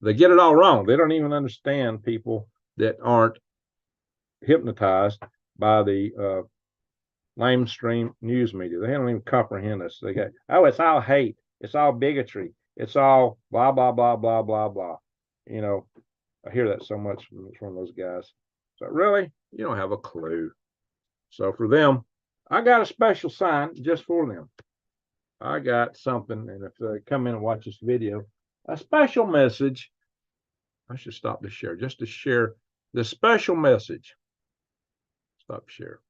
they get it all wrong. They don't even understand people that aren't hypnotized by the lamestream news media. They don't even comprehend this. They go, oh, it's all hate. It's all bigotry. It's all blah, blah, blah, blah, blah, blah. You know, I hear that so much from those guys. So really, you don't have a clue. So for them, I got a special sign just for them. I got something, and if they come in and watch this video, a special message. I should stop the share just to share the special message. Stop share.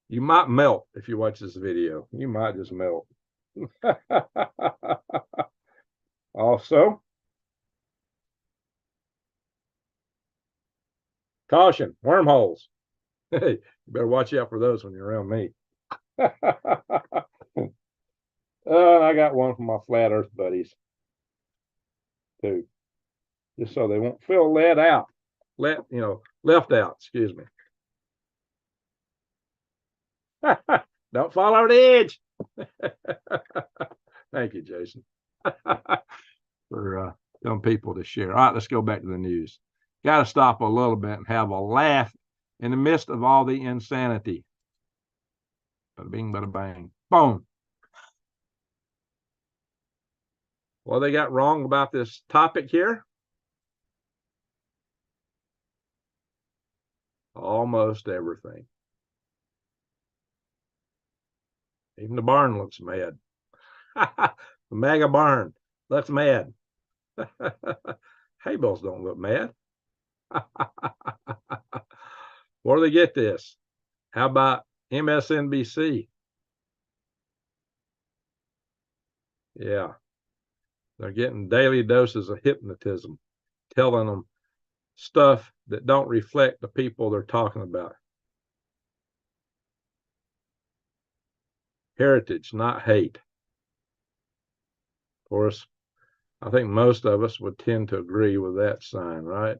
You might melt if you watch this video. You might just melt. Also, caution, wormholes. Hey, you better watch out for those when you're around me. I got one from my flat earth buddies too, just so they won't feel left out, excuse me. Don't fall over the edge. Thank you, Jason, for telling people to share. All right, let's go back to the news. Got to stop a little bit and have a laugh in the midst of all the insanity. Bada bing, bada bang, boom. Well, they got wrong about this topic here. Almost everything. Even the barn looks mad. The mega barn looks mad. Hay bales don't look mad. Where do they get this? How about MSNBC? Yeah. They're getting daily doses of hypnotism, telling them stuff that don't reflect the people they're talking about. Heritage, not hate. Of course, I think most of us would tend to agree with that sign, right?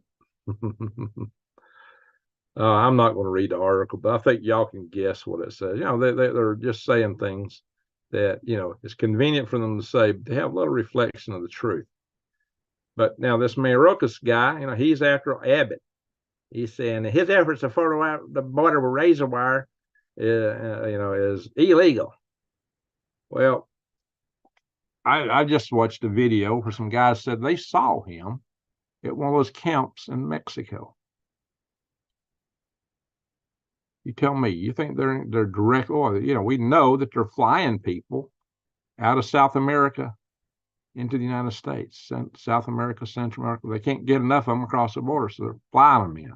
I'm not going to read the article, but I think y'all can guess what it says. You know, they're just saying things that, you know, it's convenient for them to say, but they have a little reflection of the truth. But now this Mayorkas guy, you know, he's after Abbott. He's saying that his efforts to fortify the border with razor wire, is illegal. Well, I just watched a video where some guys said they saw him at one of those camps in Mexico. You tell me, you think they're direct? Oh, you know, we know that they're flying people out of South America into the United States, South America, Central America. They can't get enough of them across the border, so they're flying them in.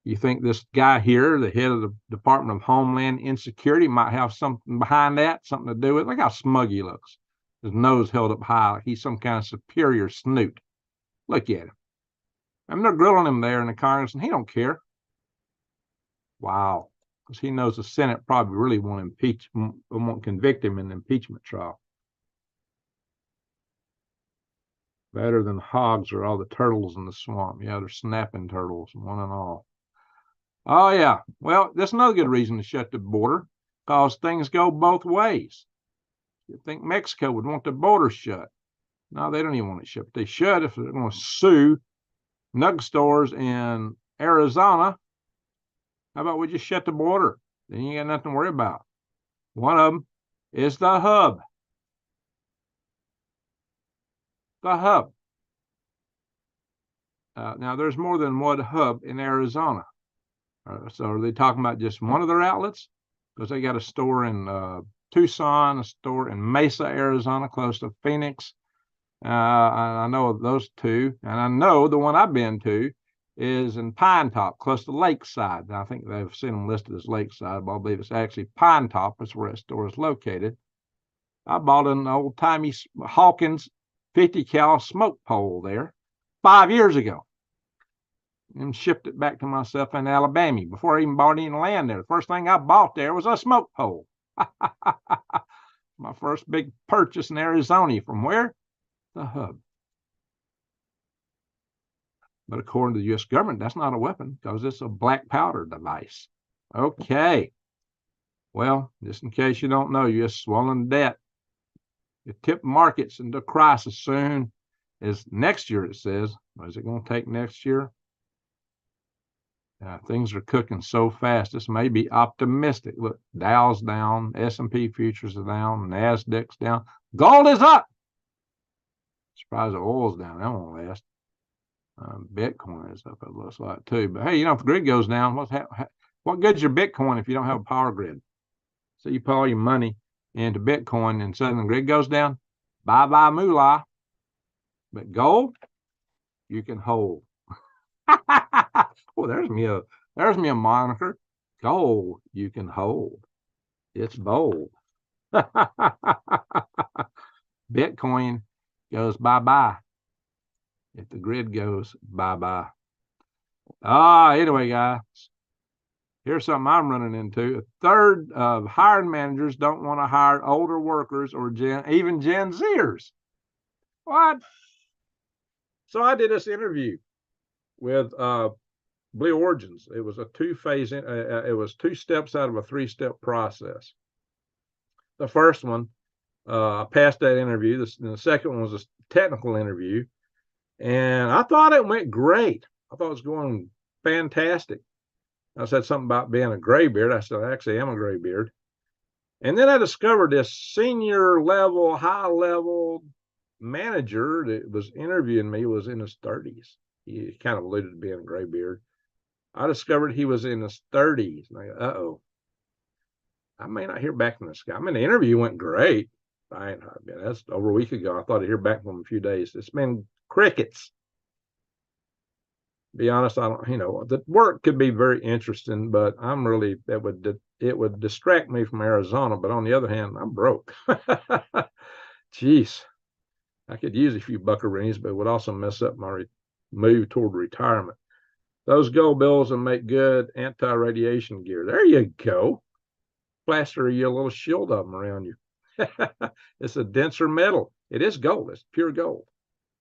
You think this guy here, the head of the Department of Homeland Insecurity, might have something behind that, something to do with it? Look how smug he looks. His nose held up high, like he's some kind of superior snoot. Look at him. I mean, they're grilling him there in the Congress, and he don't care. Wow, because he knows the Senate probably really won't convict him in the impeachment trial. Better than hogs or all the turtles in the swamp. Yeah, they're snapping turtles, one and all. Oh, yeah. Well, that's another good reason to shut the border, because things go both ways. You think Mexico would want the border shut? No, they don't even want it shut. They should if they're going to sue nug stores in Arizona. How about we just shut the border? Then you got nothing to worry about. One of them is the hub. The hub. Now, there's more than one hub in Arizona. So are they talking about just one of their outlets? Because they got a store in Tucson, a store in Mesa, Arizona, close to Phoenix. I know of those two. And I know the one I've been to is in Pine Top, close to Lakeside. I think they've seen them listed as Lakeside, but I believe it's actually Pine Top. That's where that store is located. I bought an old-timey Hawkins 50 cal smoke pole there 5 years ago and shipped it back to myself in Alabama before I even bought any land there. The first thing I bought there was a smoke pole. My first big purchase in Arizona. From where? The hub. But according to the U.S. government, that's not a weapon because it's a black powder device. Okay. Well, just in case you don't know, U.S. swollen debt. It tipped markets into crisis soon. is next year, it says. What is it going to take next year? Things are cooking so fast. This may be optimistic. Look, Dow's down, S&P futures are down, NASDAQ's down. Gold is up. Surprised the oil's down. That won't last. Bitcoin is up, it looks like, too. But hey, if the grid goes down, what good's your Bitcoin if you don't have a power grid? So you put all your money into Bitcoin and suddenly the grid goes down, bye-bye moolah. But gold, you can hold. Well, there's me a moniker. Gold, you can hold. It's bold. Bitcoin goes bye-bye if the grid goes bye-bye. Anyway, guys, here's something I'm running into. A third of hiring managers don't want to hire older workers or even Gen Zers. What? So I did this interview with Blue Origins. It was a two-phase. It was 2 steps out of a 3-step process. The first one, I passed that interview. The second one was a technical interview, and I thought it went great. I thought it was going fantastic. I said something about being a graybeard. I said, actually, I'm a graybeard. And then I discovered this senior level, high level manager that was interviewing me was in his 30s. He kind of alluded to being a graybeard. I discovered he was in his 30s. And I go, uh-oh. I may not hear back from this guy. I mean, the interview went great. That's over a week ago. I thought I'd hear back from him in a few days. It's been crickets. Be honest, I don't, the work could be very interesting, but it would distract me from Arizona. But on the other hand, I'm broke. Jeez, I could use a few buckaroonies, but it would also mess up my move toward retirement. Those gold bills will make good anti-radiation gear. There you go. Plaster you a little shield of them around you. It's a denser metal. It is gold. It's pure gold.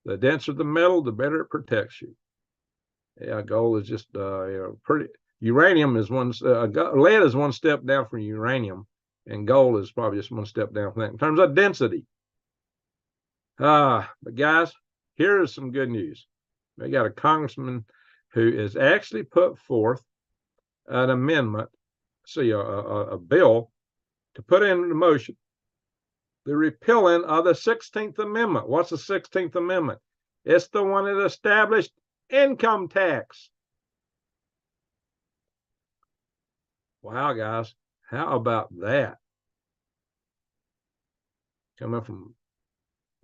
The denser the metal, the better it protects you. Yeah, gold is just pretty. Uranium is lead is 1 step down from uranium, and gold is probably just 1 step down from that in terms of density. But guys, here is some good news. We got a congressman who has actually put forth an amendment, a bill to put into motion the repealing of the 16th Amendment. What's the 16th Amendment? It's the one that established income tax. Wow, guys, how about that? Coming from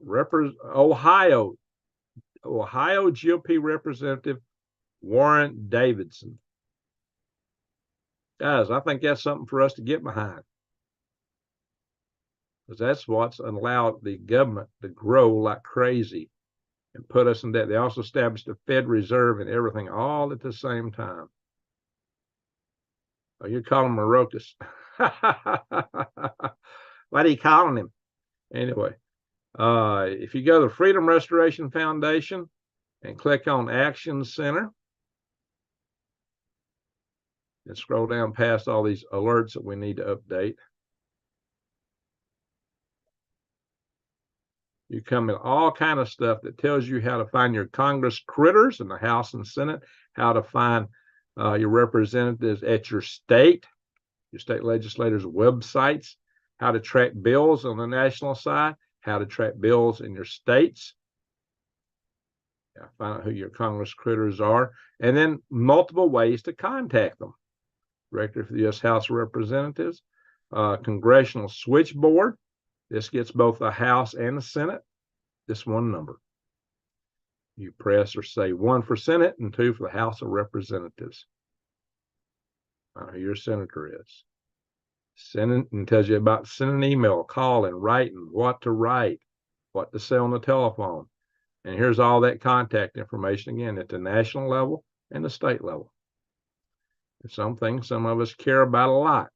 Ohio GOP Representative Warren Davidson. Guys, I think that's something for us to get behind, because that's what's allowed the government to grow like crazy and put us in debt. They also established a Fed Reserve and everything all at the same time. Oh, you're calling him Marokas. What are you calling him? Anyway, if you go to the Freedom Restoration Foundation and click on Action Center and scroll down past all these alerts that we need to update, you come in all kind of stuff that tells you how to find your Congress critters in the House and Senate, how to find your representatives at your state legislators' websites, how to track bills on the national side, how to track bills in your states, find out who your Congress critters are, and then multiple ways to contact them. Director for the U.S. House of Representatives, Congressional Switchboard. This gets both the House and the Senate. This one number. You press or say 1 for Senate and 2 for the House of Representatives. Who your senator is. Send and tells you about sending an email, calling, writing, what to write, what to say on the telephone. And here's all that contact information again at the national level and the state level. And some things some of us care about a lot.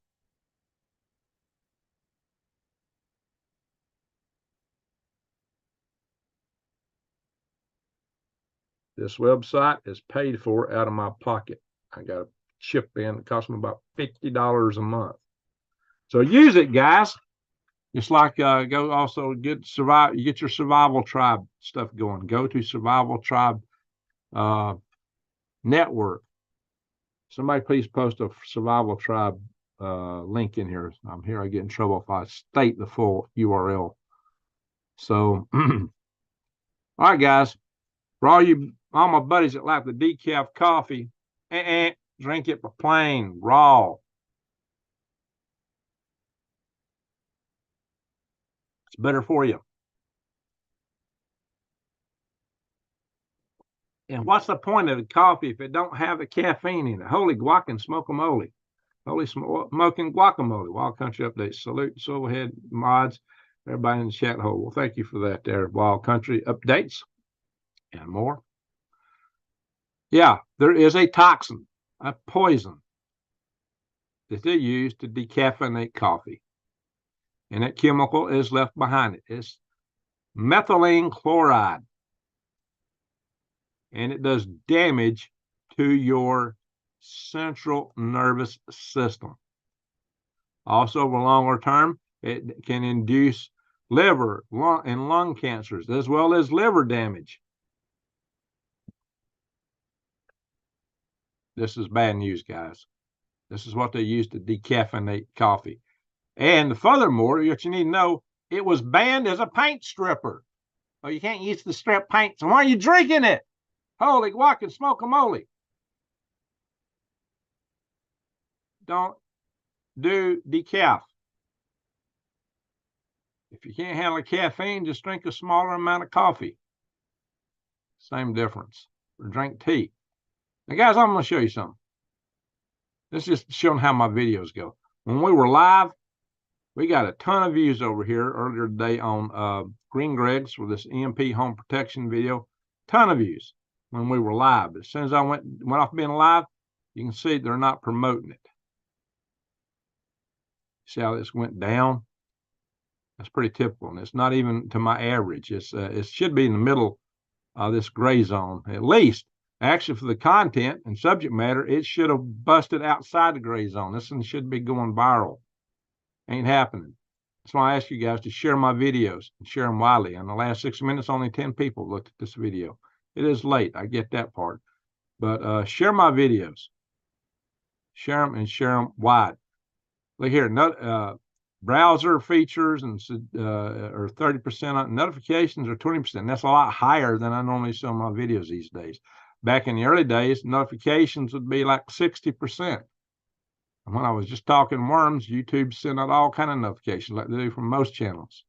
This website is paid for out of my pocket. I got a chip in. It cost me about $50 a month. So use it, guys. Just like go also get your survival tribe stuff going. Go to survival tribe network. Somebody please post a survival tribe link in here. I'm here. I get in trouble if I state the full URL. So, all right, guys. For all my buddies that like the decaf coffee, drink it plain, raw. It's better for you. And what's the point of the coffee if it don't have the caffeine in it? Holy guac smoke-a-mole. Holy smoking guacamole. Wild Country Updates. Salute, Silverhead mods, everybody in the chat hole. Well, thank you for that there, Wild Country Updates and more. Yeah, there is a toxin, a poison that they use to decaffeinate coffee. And that chemical is left behind it. It's methylene chloride. And it does damage to your central nervous system. Also, over longer term, it can induce liver and lung cancers, as well as liver damage. This is bad news, guys. This is what they use to decaffeinate coffee. And furthermore, what you need to know, it was banned as a paint stripper. Oh, you can't use the strip paint, so why are you drinking it? Holy guac smoke-a-mole. Don't do decaf. If you can't handle caffeine, just drink a smaller amount of coffee. Same difference. Or drink tea. Now, guys, I'm going to show you something. This is just showing how my videos go. When we were live, we got a ton of views over here earlier today on Green Greg's for this EMP home protection video. Ton of views when we were live. But as soon as I went off being live, you can see they're not promoting it. See how this went down? That's pretty typical, and it's not even to my average. It should be in the middle of this gray zone, at least. Actually, for the content and subject matter, it should have busted outside the gray zone. This one should be going viral. Ain't happening. That's why I ask you guys to share my videos and share them widely. In the last 6 minutes, only 10 people looked at this video. It is late. I get that part. But share my videos. Share them and share them wide. Look here. Browser features and are 30% on notifications are 20%. That's a lot higher than I normally show my videos these days. Back in the early days, notifications would be like 60%. And when I was just talking worms, YouTube sent out all kind of notifications like they do from most channels.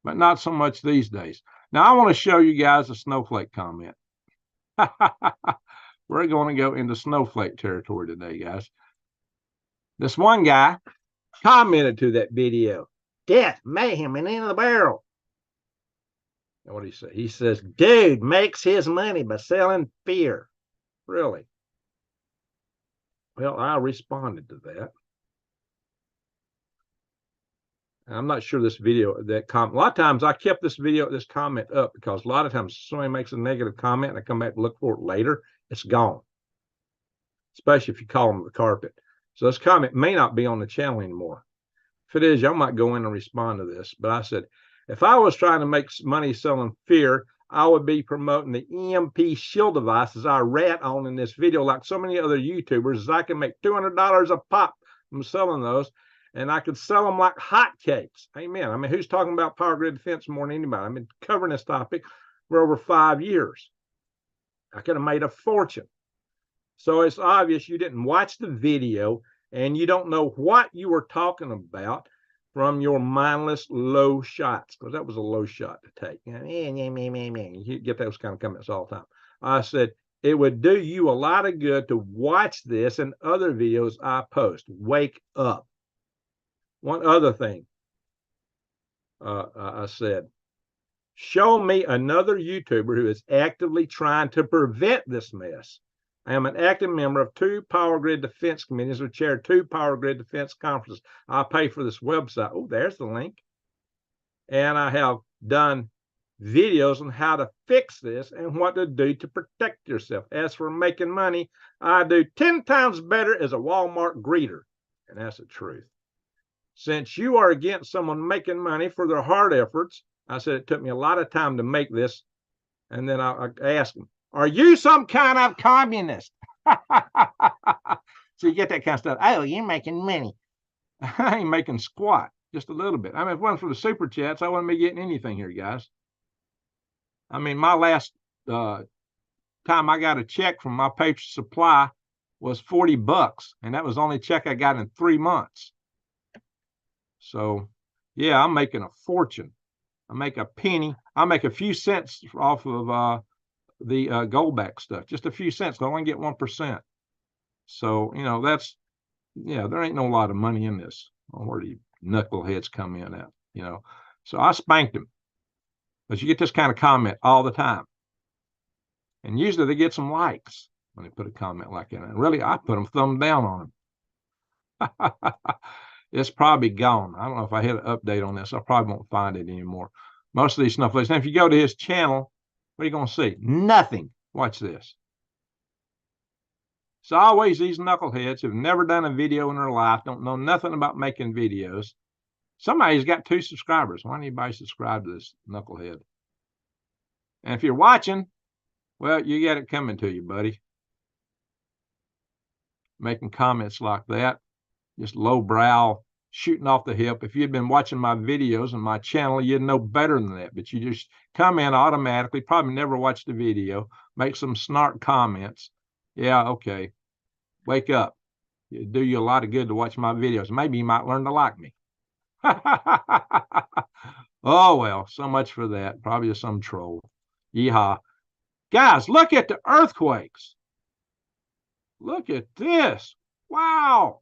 But not so much these days. Now, I want to show you guys a snowflake comment. We're going to go into snowflake territory today, guys. This one guy commented to that video, death, mayhem, and in the barrel. And what did he say? He says, dude makes his money by selling fear. Really? Well, I responded to that. I'm not sure this video, that comment, a lot of times I kept this comment up because a lot of times somebody makes a negative comment and I come back and look for it later, it's gone. Especially if you call them the carpet. So this comment may not be on the channel anymore. If it is, y'all might go in and respond to this. But I said, if I was trying to make money selling fear, I would be promoting the EMP shield devices I rat on in this video like so many other YouTubers, as I can make $200 a pop from selling those. And I could sell them like hotcakes. Amen. I mean, who's talking about power grid defense more than anybody? I've been covering this topic for over 5 years. I could have made a fortune. So it's obvious you didn't watch the video and you don't know what you were talking about from your mindless low shots, because that was a low shot to take. You get those kind of comments all the time. I said, it would do you a lot of good to watch this and other videos I post. Wake up. One other thing I said, show me another YouTuber who is actively trying to prevent this mess. I am an active member of 2 power grid defense committees, which chair 2 power grid defense conferences. I pay for this website. Oh, there's the link. And I have done videos on how to fix this and what to do to protect yourself. As for making money, I do 10 times better as a Walmart greeter. And that's the truth. since you are against someone making money for their hard efforts, I said it took me a lot of time to make this. And then I asked him, are you some kind of communist? So you get that kind of stuff. Oh, you're making money. I ain't making squat, just a little bit. I mean, if it wasn't for the super chats, I wouldn't be getting anything here, guys. I mean, my last time I got a check from my patron supply was $40, and that was the only check I got in 3 months. So, yeah, I'm making a fortune. I make a penny. I make a few cents off of the goldback stuff, just a few cents. I only get 1%. So, you know, that's, yeah, there ain't no lot of money in this. Where the knuckleheads come in at, you know. So I spanked him. Because you get this kind of comment all the time. And usually they get some likes when they put a comment like that. And really, I put them thumb down on them. It's probably gone. I don't know if I hit an update on this. I probably won't find it anymore. Most of these snowflakes. Now, if you go to his channel, what are you going to see? Nothing. Watch this. It's always these knuckleheads who've never done a video in their life, don't know nothing about making videos. Somebody's got 2 subscribers. Why don't anybody subscribe to this knucklehead? And if you're watching, well, you got it coming to you, buddy. Making comments like that, just lowbrow, shooting off the hip. If you'd been watching my videos on my channel, you'd know better than that. But you just comment automatically, probably never watched the video, make some snark comments. Yeah, okay. Wake up. It'd do you a lot of good to watch my videos. Maybe you might learn to like me. Oh, well, so much for that. Probably some troll. Yeehaw. Guys, look at the earthquakes. Look at this. Wow.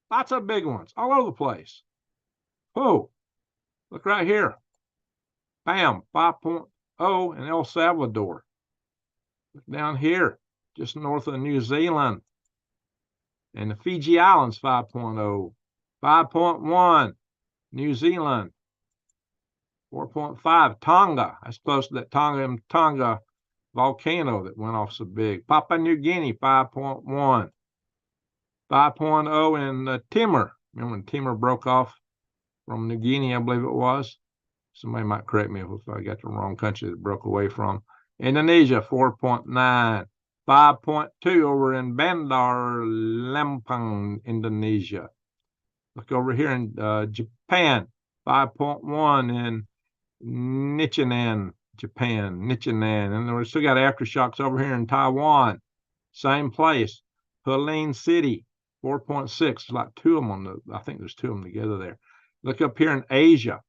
Lots of big ones all over the place. Oh, look right here. Bam, 5.0 in El Salvador. Look down here, just north of New Zealand. And the Fiji Islands, 5.0. 5.1, New Zealand. 4.5, Tonga. That's close to that Tonga volcano that went off so big. Papua New Guinea, 5.1. 5.0 in Timor. Remember when Timor broke off from New Guinea, I believe it was? Somebody might correct me if I got the wrong country that broke away from. Indonesia, 4.9. 5.2 over in Bandar Lampung, Indonesia. Look over here in Japan, 5.1 in Nichinan, Japan, Nichinan. And we still got aftershocks over here in Taiwan. Same place. Hualien City, 4.6. Like 2 of them on the, I think there's 2 of them together there. Look up here in Asia.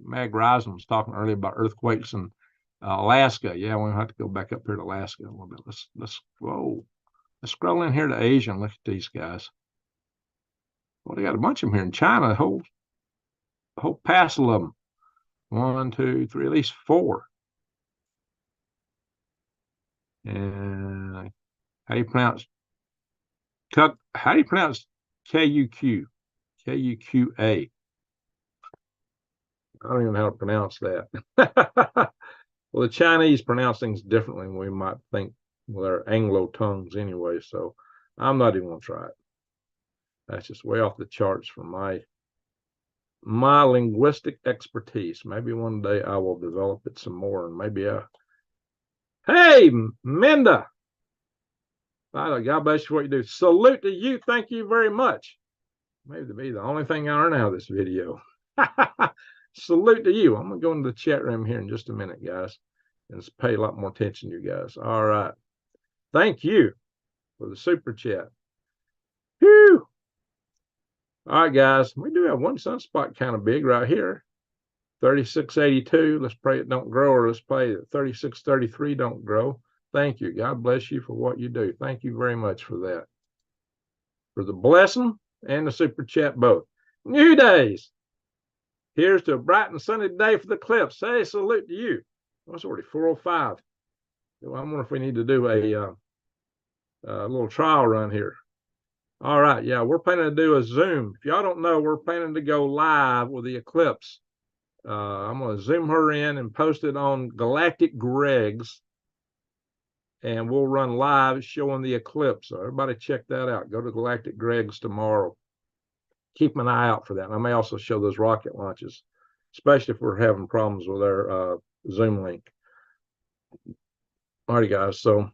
Mag Rising was talking earlier about earthquakes in Alaska. Yeah, we'll have to go back up here to Alaska a little bit. Let's scroll in here to Asia and look at these guys. Well, they got a bunch of them here in China, a whole passel of them. 1, 2, 3, at least 4. And how do you pronounce KUQ? KUQA. I don't even know how to pronounce that. Well, the Chinese pronounce things differently than we might think. Well, they're Anglo tongues anyway, so I'm not even going to try it. That's just way off the charts for my linguistic expertise. Maybe one day I will develop it some more, and maybe Hey, Minda. God bless you for what you do. Salute to you. Thank you very much. Maybe to be the only thing I earn out of this video. Salute to you. I'm going to go into the chat room here in just a minute, guys, and just pay a lot more attention to you guys. All right. Thank you for the super chat. Whew. All right, guys. We do have one sunspot kind of big right here. 3682. Let's pray it don't grow, or let's pray that 3633 don't grow. Thank you. God bless you for what you do. Thank you very much for that. For the blessing and the super chat both. New days. Here's to a bright and sunny day for the eclipse. Hey, salute to you. Well, it's already 4:05. Well, I wonder if we need to do a little trial run here. All right. Yeah, we're planning to do a Zoom. If y'all don't know, we're planning to go live with the eclipse. I'm going to Zoom her in and post it on Galactic Greg's. and we'll run live showing the eclipse. So everybody check that out. Go to Galactic Greg's tomorrow. Keep an eye out for that. And I may also show those rocket launches, especially if we're having problems with our Zoom link. All right, guys. So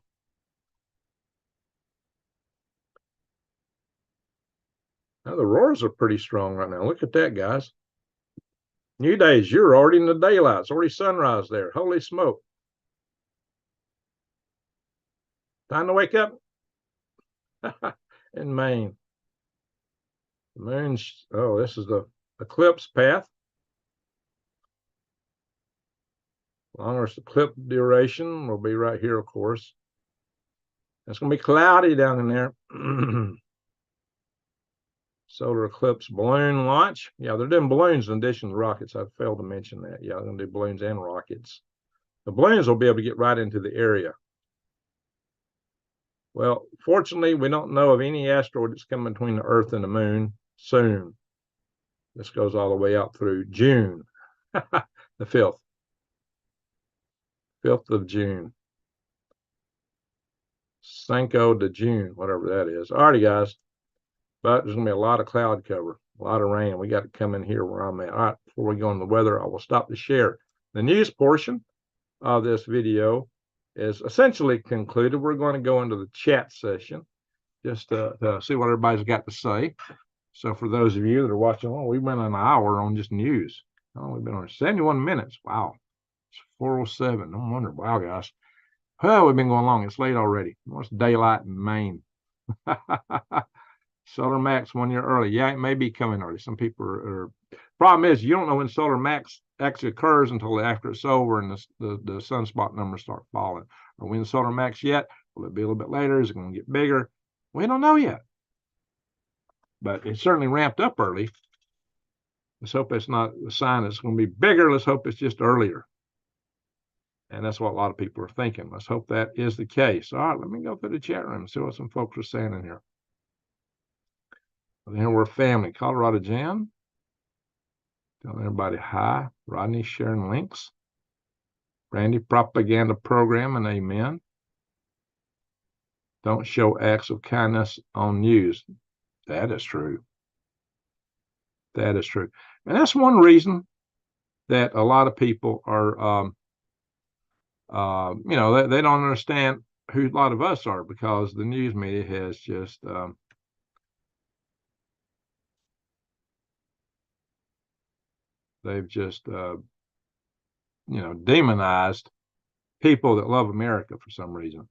now the roars are pretty strong right now. Look at that, guys. New days, you're already in the daylight. It's already sunrise there. Holy smoke. Time to wake up in Maine. The moon's, oh, this is the eclipse path. Longest eclipse duration will be right here, of course. It's going to be cloudy down in there. Solar eclipse balloon launch. Yeah, they're doing balloons in addition to rockets. I failed to mention that. Yeah, they're going to do balloons and rockets. The balloons will be able to get right into the area. Well, fortunately, we don't know of any asteroid that's coming between the Earth and the moon soon. This goes all the way out through June, the 5th. 5th of June. Cinco de June, whatever that is. All righty, guys. But there's going to be a lot of cloud cover, a lot of rain. We got to come in here where I'm at. All right, before we go on the weather, I will stop to share. The news portion of this video is essentially concluded. We're going to go into the chat session just to see what everybody's got to say. So for those of you that are watching, oh, we went an hour on just news. Oh, we've been on 71 minutes. Wow. It's 4:07. No wonder. Wow, guys. Well, we've been going long. It's late already. It's daylight in Maine. Solar Max 1 year early. Yeah, it may be coming early. Some people are. Problem is, you don't know when Solar Max actually occurs until after it's over and the sunspot numbers start falling. Are we in Solar Max yet? Will it be a little bit later? Is it going to get bigger? We don't know yet. But it certainly ramped up early. Let's hope it's not a sign it's going to be bigger. Let's hope it's just earlier. And that's what a lot of people are thinking. Let's hope that is the case. All right, let me go through the chat room and see what some folks are saying in here. Here we're family. Colorado Jan. Telling everybody hi. Rodney sharing links. Randy, propaganda program and amen. Don't show acts of kindness on news. That is true. That is true. And that's one reason that a lot of people are, you know, they don't understand who a lot of us are, because the news media has just, they've just, you know, demonized people that love America for some reason.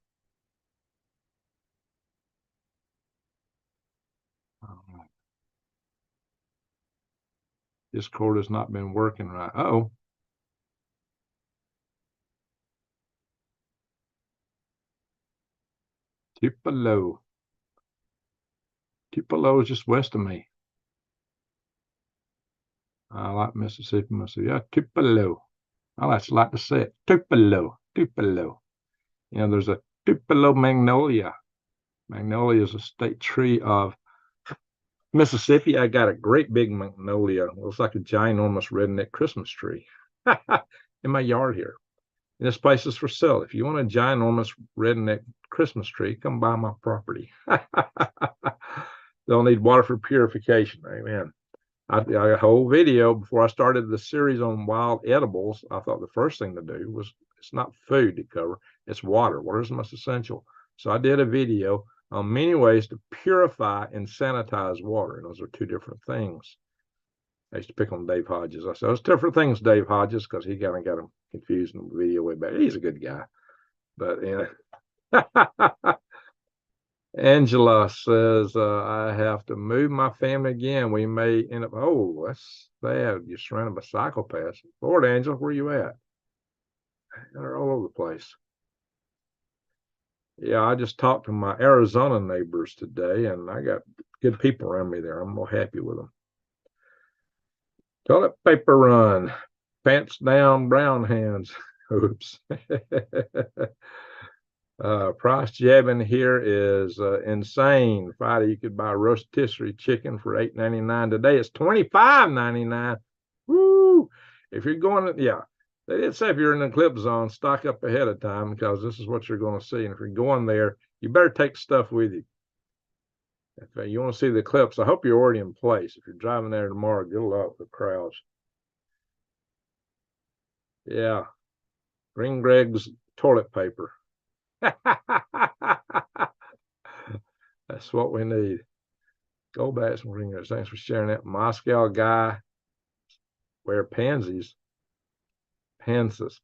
Discord has not been working right. Uh-oh. Tupelo. Tupelo is just west of me. I like Mississippi. Yeah, Tupelo. I like to say it. Tupelo. Tupelo. You know, there's a Tupelo magnolia. Magnolia is a state tree of Mississippi. I got a great big magnolia. It looks like a ginormous redneck Christmas tree in my yard here. And this place is for sale. If you want a ginormous redneck Christmas tree, come buy my property. They'll need water for purification. Amen. I got a whole video before I started the series on wild edibles. I thought the first thing to do was, it's not food to cover, it's water. Water is the most essential. So I did a video on many ways to purify and sanitize water. And those are two different things. I used to pick on Dave Hodges. I said, those different things, Dave Hodges, because he kind of got him confused in the video way back. He's a good guy. But, you know. Angela says, I have to move my family again. We may end up, oh, that's bad. You're surrounded by psychopaths. Lord, Angela, where you at? They're all over the place. Yeah, I just talked to my Arizona neighbors today, and I got good people around me there. I'm more happy with them. Toilet paper run. Pants down, brown hands. Oops. Price jabbing here is insane. Friday, you could buy rotisserie chicken for $8.99. Today, it's $25.99. Woo! If you're going to, yeah, They did say if you're in the eclipse zone, stock up ahead of time because this is what you're going to see. And if you're going there, you better take stuff with you. If you want to see the eclipse, I hope you're already in place. If you're driving there tomorrow, good luck with the crowds. Yeah. Bring Greg's toilet paper. That's what we need. Go back some ringers. Thanks for sharing that. Moscow guy wear pansies. Pansies.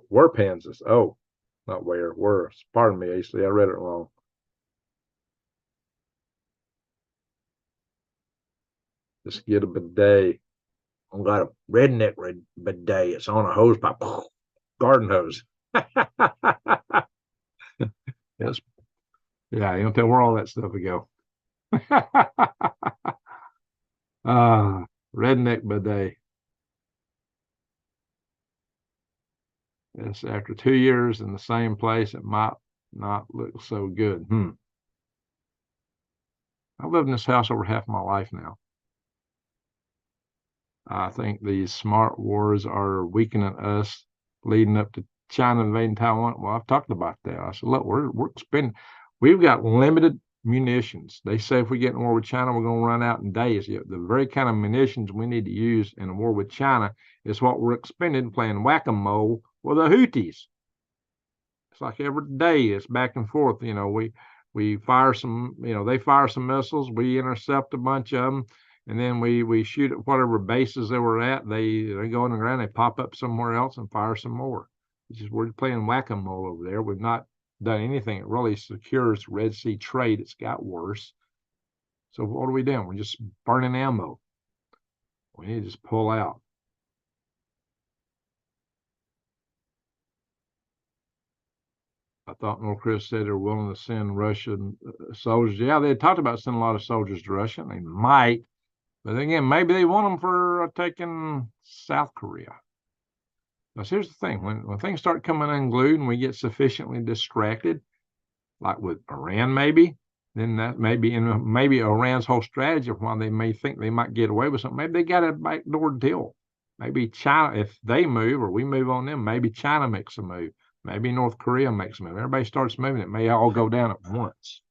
Were pansies. Oh, not where, were. Pardon me, Ashley. I read it wrong. Just get a bidet. I've got a redneck bidet. It's on a hose pipe. Garden hose. Yes. Yeah, you don't tell where all that stuff would go. Redneck bidet. Yes, after 2 years in the same place, it might not look so good. I've lived in this house over half my life now. I think these smart wars are weakening us, leading up to China invading Taiwan. Well, I've talked about that. I said, look, we've got limited munitions. They say if we get in war with China, we're going to run out in days. The very kind of munitions we need to use in a war with China is what we're expending playing whack-a-mole with the Houthis. It's like every day it's back and forth. We fire some, they fire some missiles, we intercept a bunch of them, and then we shoot at whatever bases they were at. They go on the ground, they pop up somewhere else and fire some more. We're playing whack-a-mole over there. We've not done anything that really secures Red Sea trade. It's got worse. So what are we doing? We're just burning ammo. We need to just pull out. I thought North Korea said they're willing to send Russian soldiers. Yeah, they talked about sending a lot of soldiers to Russia. They might, but again, maybe they want them for taking South Korea. Because here's the thing: when things start coming unglued and we get sufficiently distracted, like with Iran, maybe, then that maybe Iran's whole strategy of why they may think they might get away with something. Maybe they got a backdoor deal. Maybe China, if they move or we move on them, maybe China makes a move. Maybe North Korea makes a move. Everybody starts moving. It may all go down at once.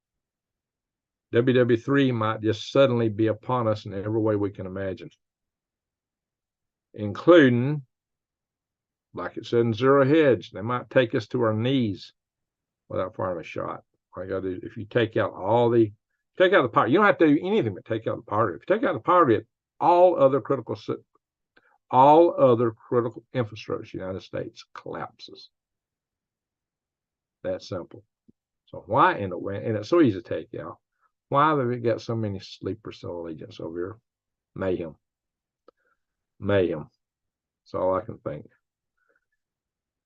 WWIII might just suddenly be upon us in every way we can imagine, including, like it said in Zero Hedge, they might take us to our knees without firing a shot. All you got to do, if you take out the power, you don't have to do anything but take out the power. If you take out the power grid, all other critical infrastructure in the United States collapses. That simple. So why and it's so easy to take out. Why have we got so many sleeper cell agents over here? Mayhem. That's all I can think.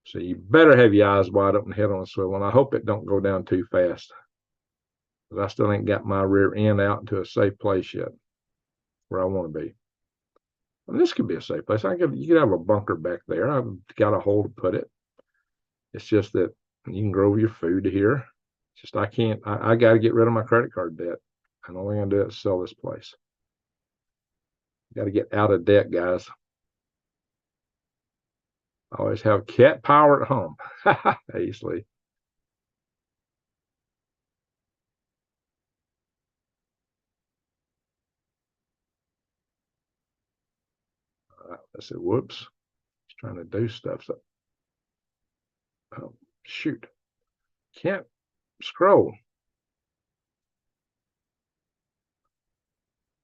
So you better have your eyes wide open, head on a swivel, and I hope it don't go down too fast. Because I still ain't got my rear end out into a safe place yet, where I want to be. And this could be a safe place. You could have a bunker back there. I've got a hole to put it. It's just that you can grow your food here. It's just I can't. I got to get rid of my credit card debt. And all I'm going to do is sell this place. Got to get out of debt, guys. I always have cat power at home. Easily. I said, whoops. He's trying to do stuff. So, oh, shoot. Can't scroll.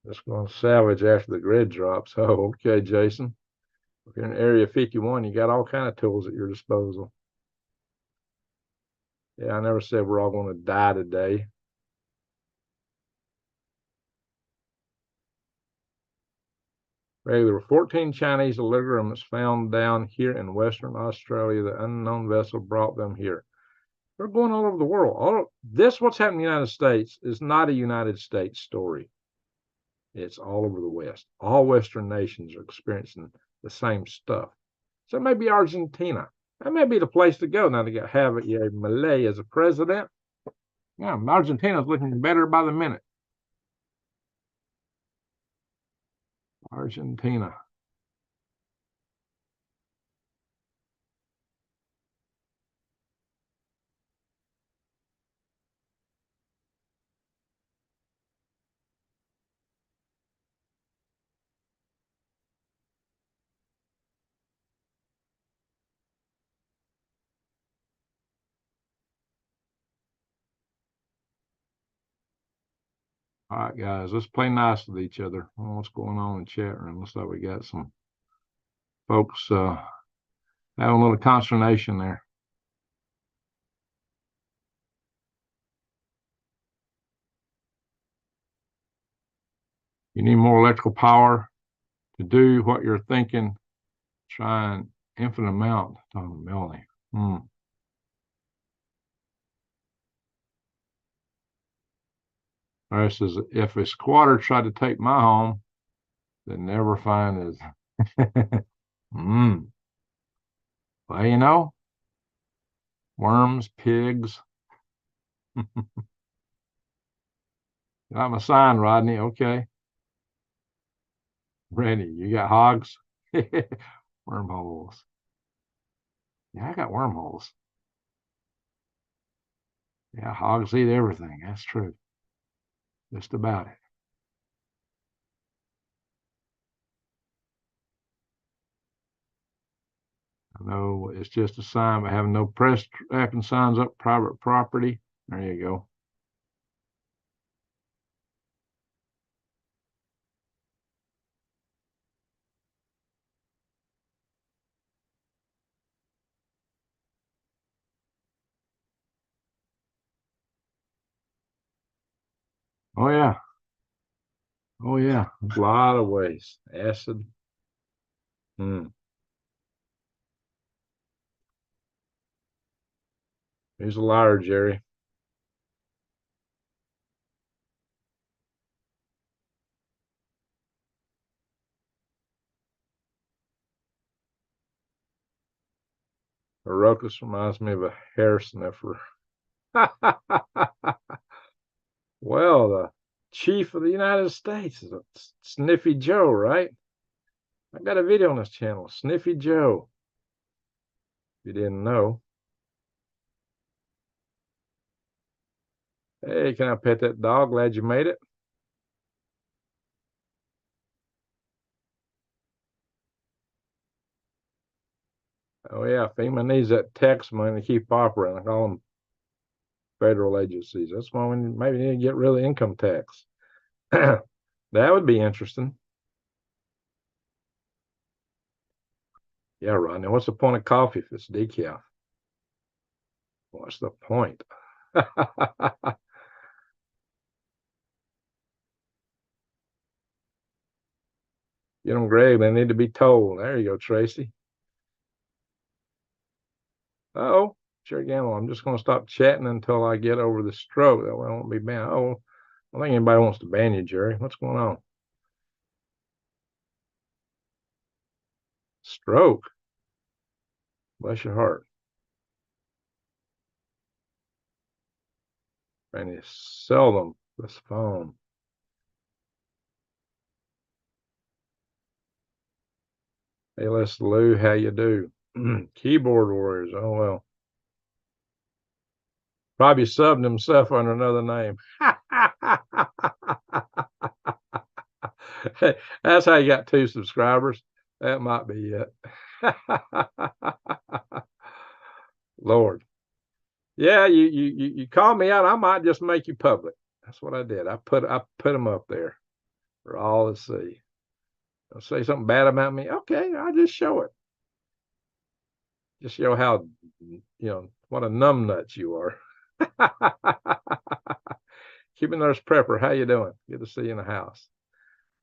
Just going to salvage after the grid drops. Oh, okay, Jason. If you're in Area 51, you got all kind of tools at your disposal. Yeah, I never said we're all going to die today. There were 14 Chinese illegitimate found down here in Western Australia. The unknown vessel brought them here. They're going all over the world. What's happening in the United States is not a United States story. It's all over the West. All Western nations are experiencing the same stuff. So maybe Argentina. That may be the place to go now to have a Malay as a president. Yeah, Argentina's looking better by the minute. Argentina. All right, guys, let's play nice with each other. I don't know what's going on in the chat room. Looks like we got some folks having a little consternation there. You need more electrical power to do what you're thinking. Try an infinite amount on Melanie. All right, says if a squatter tried to take my home, they never find his. Well, you know, worms, pigs. Got my sign, Rodney. Okay. Randy, you got hogs? Wormholes. Yeah, I got wormholes. Yeah, hogs eat everything. That's true. Just about it. I know it's just a sign, but having no press tracking signs up private property. There you go. Oh yeah. Oh yeah. A lot of ways. Acid. He's a liar, Jerry. Herokus reminds me of a hair sniffer. Well, the chief of the United States is a Sniffy Joe, right? I got a video on this channel, Sniffy Joe. If you didn't know. Hey, can I pet that dog? Glad you made it. Oh yeah, FEMA needs that tax money to keep operating. I call them federal agencies. That's why we maybe need to get rid of income tax. That would be interesting. Yeah, Rodney. What's the point of coffee if it's decaf? What's the point? Get them, Greg. They need to be told. There you go, Tracy. Oh, sure, Gamble. I'm just going to stop chatting until I get over the stroke. That way I won't be banned. Oh, I don't think anybody wants to ban you, Jerry. What's going on? Stroke. Bless your heart. And you seldom this phone. Hey, Les Lou, how you do? Keyboard warriors. Oh well. Probably subbed himself under another name. That's how you got 2 subscribers. That might be it. Lord. Yeah, you call me out. I might just make you public. That's what I did. I put them up there for all to see. I'll say something bad about me. Okay, I'll just show it. Just show how what a numbnut you are. Keeping Nurse Prepper, how you doing? Good to see you in the house.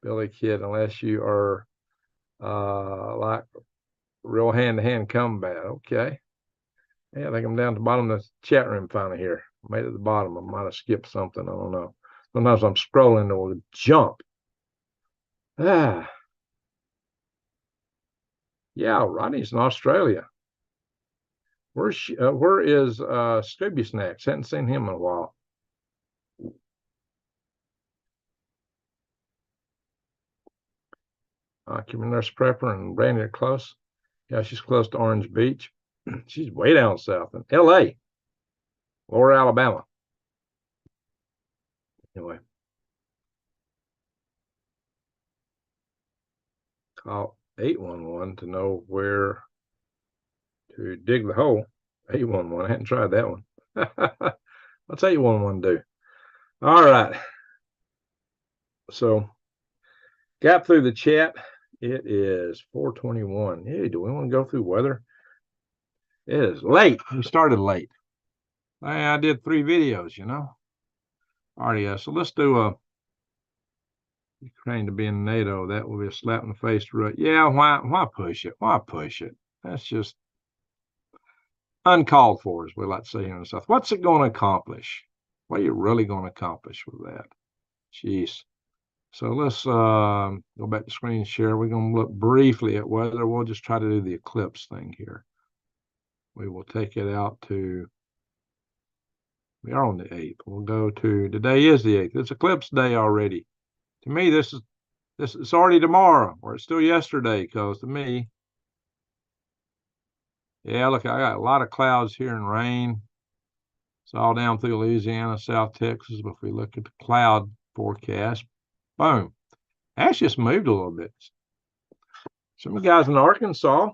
Billy Kid, unless you are like real hand-to-hand combat. Okay. Yeah, I think I'm down to the bottom of the chat room finally here. Made it to the bottom. I might have skipped something. I don't know. Sometimes I'm scrolling or jump. Yeah, Rodney's in Australia. Where is Scooby Snacks? Hadn't seen him in a while. Cuban Nurse Prepper and Brandy are close. Yeah, she's close to Orange Beach. She's way down south in L.A., Lower Alabama. Anyway, call 811 to know where to dig the hole. 811. I hadn't tried that one. What's 811 do? All right. So got through the chat. It is 4:21. Hey, do we want to go through weather? It is late. We started late. I did 3 videos, you know. All right, so let's do Ukraine to be in NATO. That will be a slap in the face to yeah, why push it? Why push it? That's just uncalled for, as we like to say here in the South. What's it going to accomplish? What are you really going to accomplish with that? Jeez. So let's go back to screen share. We're going to look briefly at weather. We'll just try to do the eclipse thing here. We will take it out to, we are on the 8th. We'll go to, today is the 8th. It's eclipse day already. To me, this is already tomorrow, or it's still yesterday, because to me, yeah, look, I got a lot of clouds here and rain. It's all down through Louisiana, South Texas. But if we look at the cloud forecast, boom. Actually, it's moved a little bit. Some of you guys in Arkansas,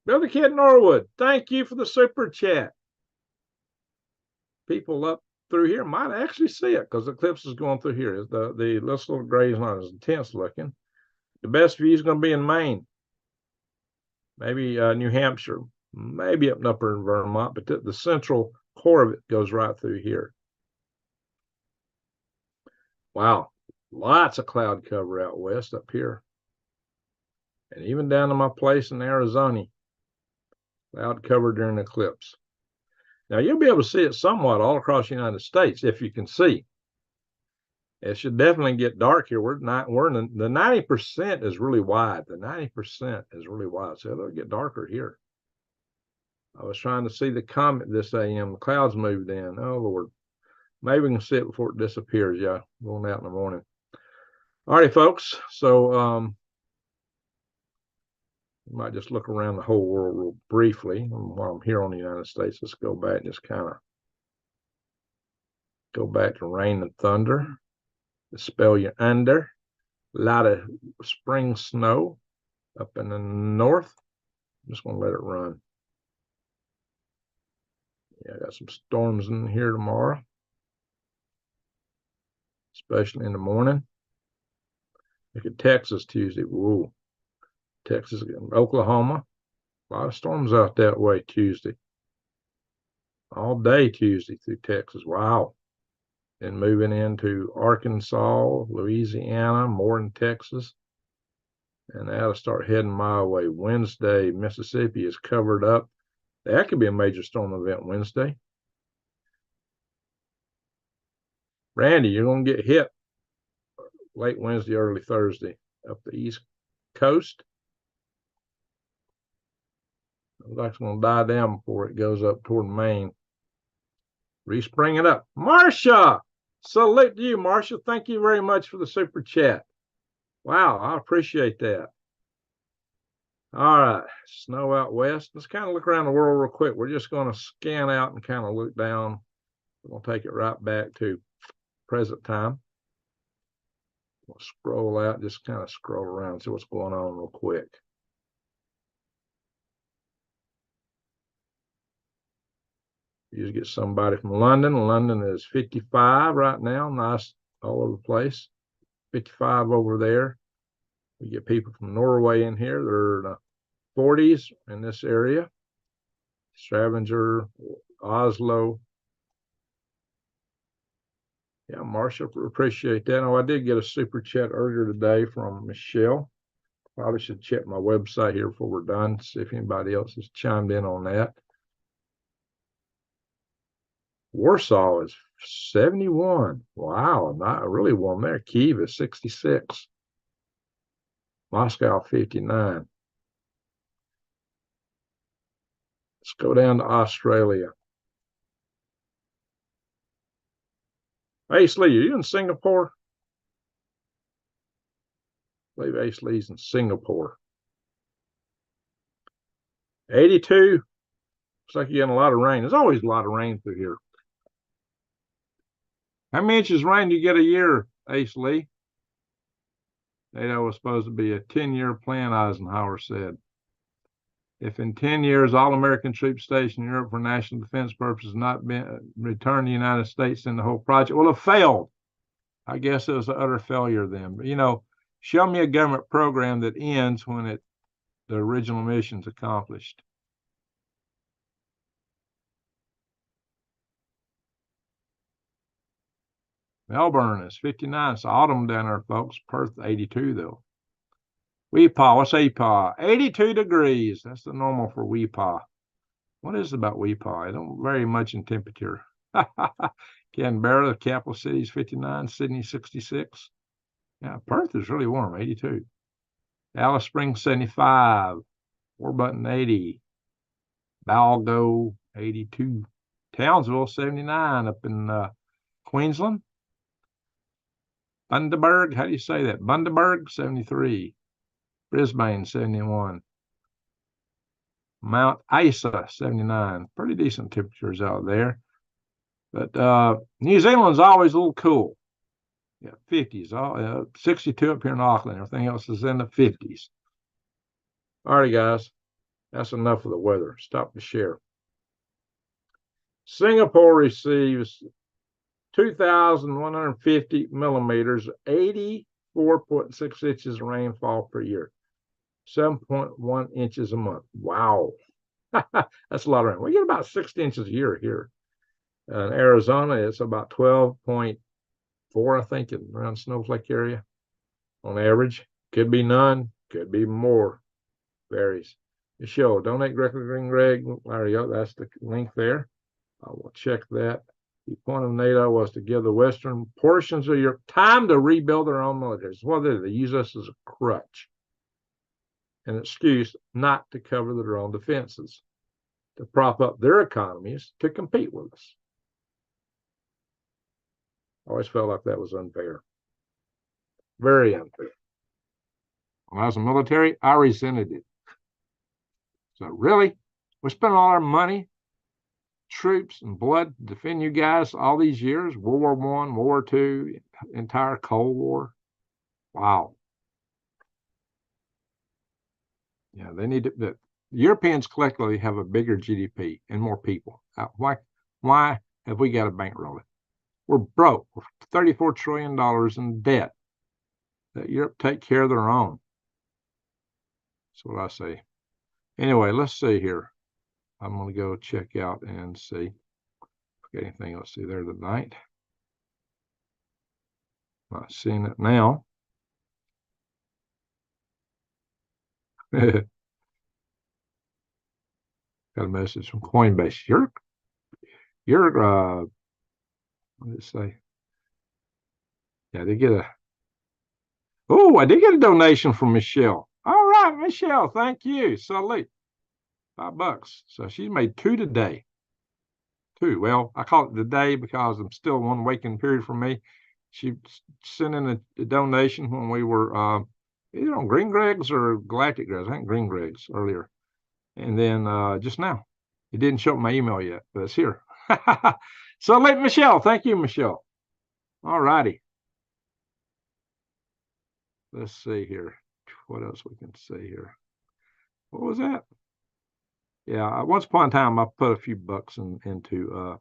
Brother Kid Norwood, thank you for the super chat. People up through here might actually see it because the eclipse is going through here. The little gray is not as intense looking. The best view is going to be in Maine, maybe New Hampshire, maybe up in upper Vermont, but the central core of it goes right through here. Wow, lots of cloud cover out west up here. And even down to my place in Arizona, cloud cover during the eclipse. Now, you'll be able to see it somewhat all across the United States if you can see. It should definitely get dark here. We're in the 90% is really wide. The 90% is really wide. So it'll get darker here. I was trying to see the comet this AM. The clouds moved in. Oh, Lord. Maybe we can see it before it disappears. Yeah, going out in the morning. All right, folks. So we might just look around the whole world real briefly while I'm here on the United States. Let's go back and just kind of go back to rain and thunder. Spell you under. A lot of spring snow up in the north. I'm just going to let it run. Yeah, I got some storms in here tomorrow, especially in the morning. Look at Texas Tuesday. Whoa. Texas, Oklahoma. A lot of storms out that way Tuesday. All day Tuesday through Texas. Wow. And moving into Arkansas, Louisiana, more in Texas. And that'll start heading my way. Wednesday, Mississippi is covered up. That could be a major storm event Wednesday. Randy, you're going to get hit late Wednesday, early Thursday up the East Coast. Looks like it's going to die down before it goes up toward Maine. Respring it up. Marcia, salute to you, Marcia. Thank you very much for the super chat. Wow, I appreciate that. All right, snow out west. Let's kind of look around the world real quick. We're just going to scan out and kind of look down. We're going to take it right back to present time. We'll scroll out, just kind of scroll around and see what's going on real quick. You get somebody from London. London is 55 right now. Nice all over the place. 55 over there. We get people from Norway in here. They're in the 40s in this area. Stavanger, Oslo. Yeah, Marcia, appreciate that. Oh, I did get a super chat earlier today from Michelle. Probably should check my website here before we're done, see if anybody else has chimed in on that. Warsaw is 71. Wow, not really warm there. Kyiv is 66. Moscow 59. Let's go down to Australia. Ace Lee, are you in Singapore? I believe Ace Lee's in Singapore. 82. Looks like you're getting a lot of rain. There's always a lot of rain through here. How many inches of rain do you get a year, Ace Lee? NATO was supposed to be a 10-year plan, Eisenhower said. If in 10 years all American troops stationed in Europe for national defense purposes not been returned to the United States, then the whole project will have failed. I guess it was an utter failure then. But, you know, show me a government program that ends when the original mission's accomplished. Melbourne is 59. It's autumn down there, folks. Perth, 82, though. WWIII, what's WWIII? 82 degrees. That's the normal for WWIII. What is it about WWIII? I don't vary much in temperature. Canberra, the capital city, is 59. Sydney, 66. Yeah, Perth is really warm, 82. Alice Springs, 75. Warburton, 80. Balgo, 82. Townsville, 79 up in Queensland. Bundaberg, how do you say that? Bundaberg, 73. Brisbane, 71. Mount Isa, 79. Pretty decent temperatures out there. But New Zealand's always a little cool. Yeah, 50s. 62 up here in Auckland. Everything else is in the 50s. All right, guys. That's enough of the weather. Stop the share. Singapore receives 2,150 millimeters, 84.6 inches of rainfall per year, 7.1 inches a month. Wow. That's a lot of rain. We get about 60 inches a year here. In Arizona, it's about 12.4, I think, around Snowflake area on average. Could be none, could be more. Varies. Michelle, donate directly to Green Greg. There you go. That's the link there. I will check that. The point of NATO was to give the Western portions of Europe time to rebuild their own militaries. Well, they use us as a crutch, an excuse not to cover their own defenses, to prop up their economies to compete with us. I always felt like that was unfair. Very unfair. When I was in the military, I resented it. So really, we spent all our money, troops, and blood to defend you guys all these years. World War I, World War II, entire Cold War. Wow. Yeah, they need to. The Europeans collectively have a bigger GDP and more people. Why have we got to bankroll it? We're broke. We're $34 trillion in debt. Let Europe take care of their own. That's what I say. Anyway, let's see here. I'm going to go check out and see if we got anything else to see there tonight. Not seeing it now. Got a message from Coinbase. What did it say? Yeah, they get I did get a donation from Michelle. All right, Michelle, thank you. Salute. $5. So she's made 2 today. 2. Well, I call it the day because I'm still one waking period for me. She sent in a donation when we were either on Green Greg's or Galactic Greg's. I think Green Greg's earlier. And then just now. It didn't show up my email yet, but it's here. So late, Michelle. Thank you, Michelle. All righty. Let's see here. What else we can see here? What was that? Yeah, once upon a time, I put a few bucks into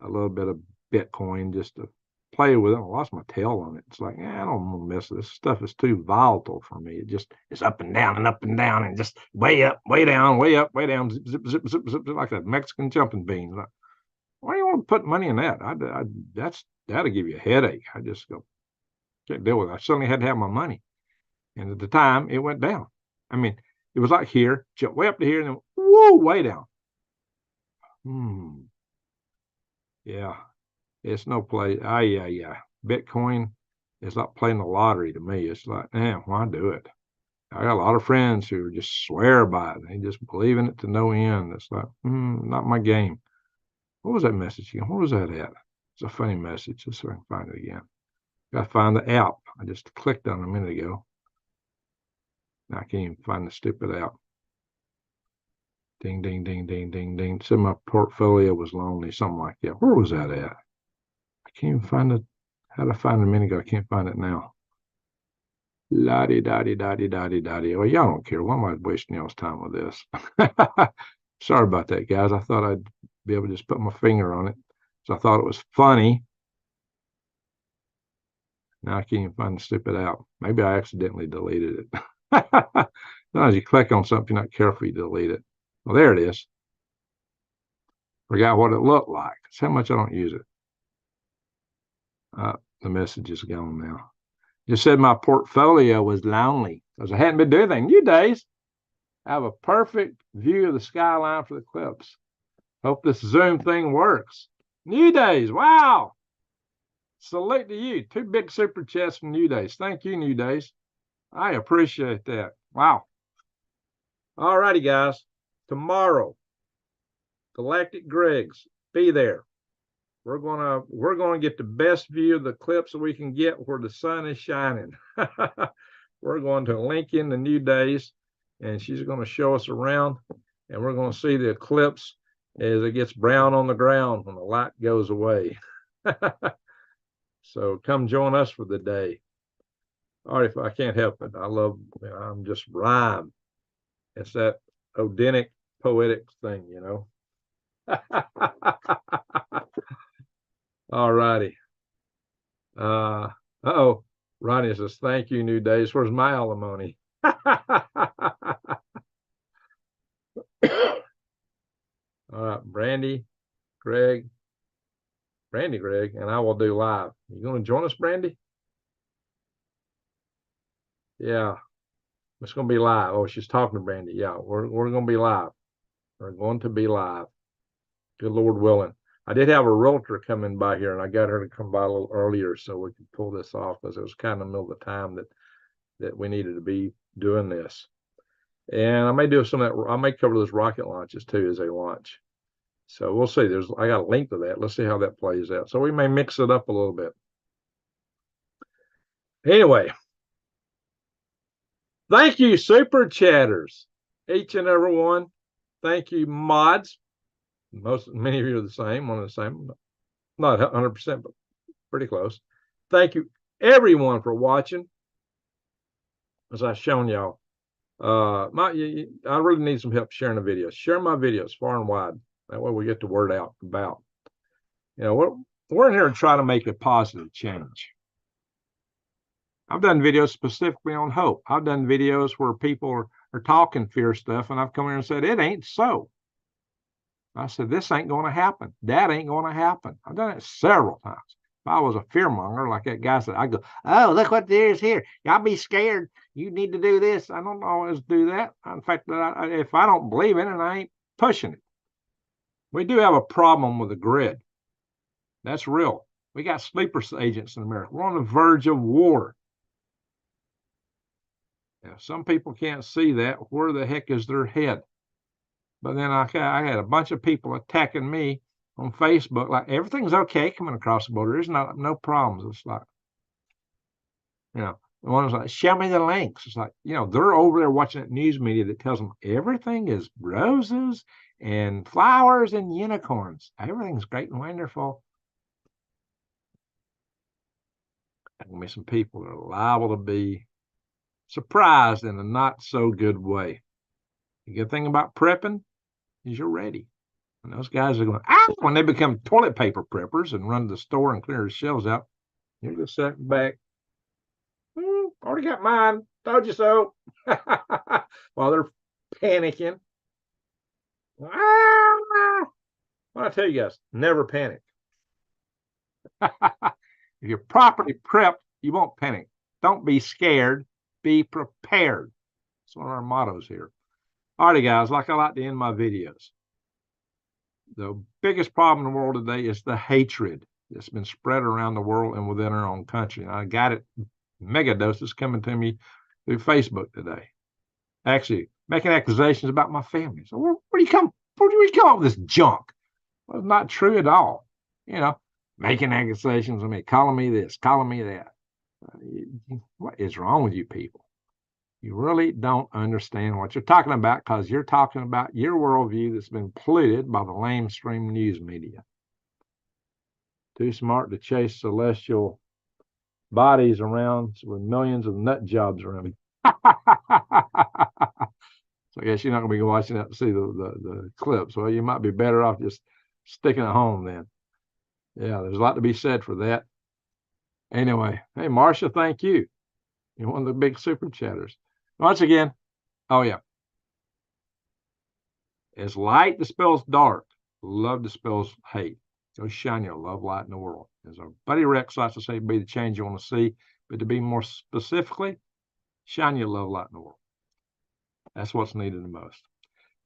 a little bit of Bitcoin just to play with it. I lost my tail on it. It's like, I don't want to mess with this stuff. Is too volatile for me. It just is up and down and just way up, way down, way up, way down, zip, zip, zip, zip, like that Mexican jumping bean. Like, why do you want to put money in that? That'll give you a headache. I just can't deal with it. I suddenly had to have my money. And at the time, it went down. I mean, it was like here, jumped way up to here, and then whoa, way down. Yeah, it's no play. Yeah. Bitcoin is like playing the lottery to me. It's like, why do it? I got a lot of friends who just swear by it. They just believe in it to no end. It's like, not my game. What was that message again? Where was that at? It's a funny message. Just so I can find it again. Got to find the app. I just clicked on it a minute ago. Now I can't even find the stupid app. Ding, ding, ding, ding, ding, ding. So my portfolio was lonely, something like that. Where was that at? I can't even find it. How did I find it a minute ago? I can't find it now. La-di-da-di-da-di-da-di-da-di. Well, y'all don't care. Why am I wasting y'all's time with this? Sorry about that, guys. I thought I'd be able to just put my finger on it. So I thought it was funny. Now I can't even find the stupid out. Maybe I accidentally deleted it. Sometimes you click on something, you're not careful, you delete it. Well, there it is. Forgot what it looked like. That's how much I don't use it. The message is gone now. Just said my portfolio was lonely because I hadn't been doing anything. New days. I have a perfect view of the skyline for the eclipse. Hope this Zoom thing works. New days. Wow. Salute to you. 2 big super chats from New Days. Thank you, New Days. I appreciate that. Wow. All righty, guys. Tomorrow, Galactic Greg's, be there. We're gonna get the best view of the eclipse that we can get where the sun is shining. We're going to link in the New Days, and she's going to show us around, and we're going to see the eclipse as it gets brown on the ground when the light goes away. So come join us for the day. All right, if I can't help it, I'm just rhyme. It's that Odinic poetic thing, you know. All righty. Uh-oh. Ronnie says, thank you, New Days. Where's my alimony? All right, Brandy, Greg, and I will do live. You going to join us, Brandy? Yeah, it's going to be live. Oh, she's talking to Brandy. Yeah, we're going to be live. We're going to be live. Good Lord willing. I did have a realtor coming by here, and I got her to come by a little earlier so we could pull this off because it was kind of the middle of the time that we needed to be doing this. And I may do some of that. I may cover those rocket launches too as they launch. So we'll see. I got a link to that. Let's see how that plays out. So we may mix it up a little bit. Anyway, thank you, super chatters, each and every one. Thank you, mods. Many of you are the same, one of the same, not 100%, but pretty close. Thank you, everyone, for watching. As I've shown y'all, I really need some help sharing the videos. Share my videos far and wide. That way we get the word out about. You know, we're in here to try to make a positive change. I've done videos specifically on hope. I've done videos where people are talking fear stuff, and I've come here and said, it ain't so. I said, this ain't going to happen. That ain't going to happen. I've done it several times. If I was a fearmonger like that guy said, I'd go, oh, look what there is here. Y'all be scared. You need to do this. I don't always do that. In fact, if I don't believe in it, I ain't pushing it. We do have a problem with the grid. That's real. We got sleeper agents in America. We're on the verge of war. Now, some people can't see that. Where the heck is their head? But then I had a bunch of people attacking me on Facebook, like everything's okay coming across the border. There's no problems. It's like, you know, one was like, show me the links. It's like, you know, they're over there watching that news media that tells them everything is roses and flowers and unicorns. Everything's great and wonderful. There's going to be some people that are liable to be surprised in a not so good way. The good thing about prepping is you're ready. And those guys are going, when they become toilet paper preppers and run to the store and clear the shelves out, you're just sitting back. Already got mine. Told you so. While they're panicking. What I tell you guys, never panic. If you're properly prepped, you won't panic. Don't be scared. Be prepared. It's one of our mottos here. All righty, guys, like I like to end my videos. The biggest problem in the world today is the hatred that's been spread around the world and within our own country. And I got it, mega doses coming to me through Facebook today. Actually, making accusations about my family. So where do you come up with this junk? Well, it's not true at all. You know, making accusations of me, calling me this, calling me that. What is wrong with you people? You really don't understand what you're talking about because you're talking about your worldview that's been polluted by the lamestream news media. Too smart to chase celestial bodies around with millions of nut jobs around me. So I guess you're not going to be watching that to see the clips. Well, you might be better off just sticking at home then. Yeah, there's a lot to be said for that. Anyway, hey, Marcia, thank you. You're one of the big super chatters. Once again, oh, yeah. As light dispels dark, love dispels hate. So shine your love light in the world. As our buddy Rex likes to say, be the change you want to see. But to be more specifically, shine your love light in the world. That's what's needed the most.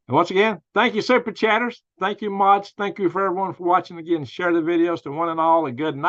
And once again, thank you, super chatters. Thank you, mods. Thank you for everyone for watching again. Share the videos to one and all. A good night.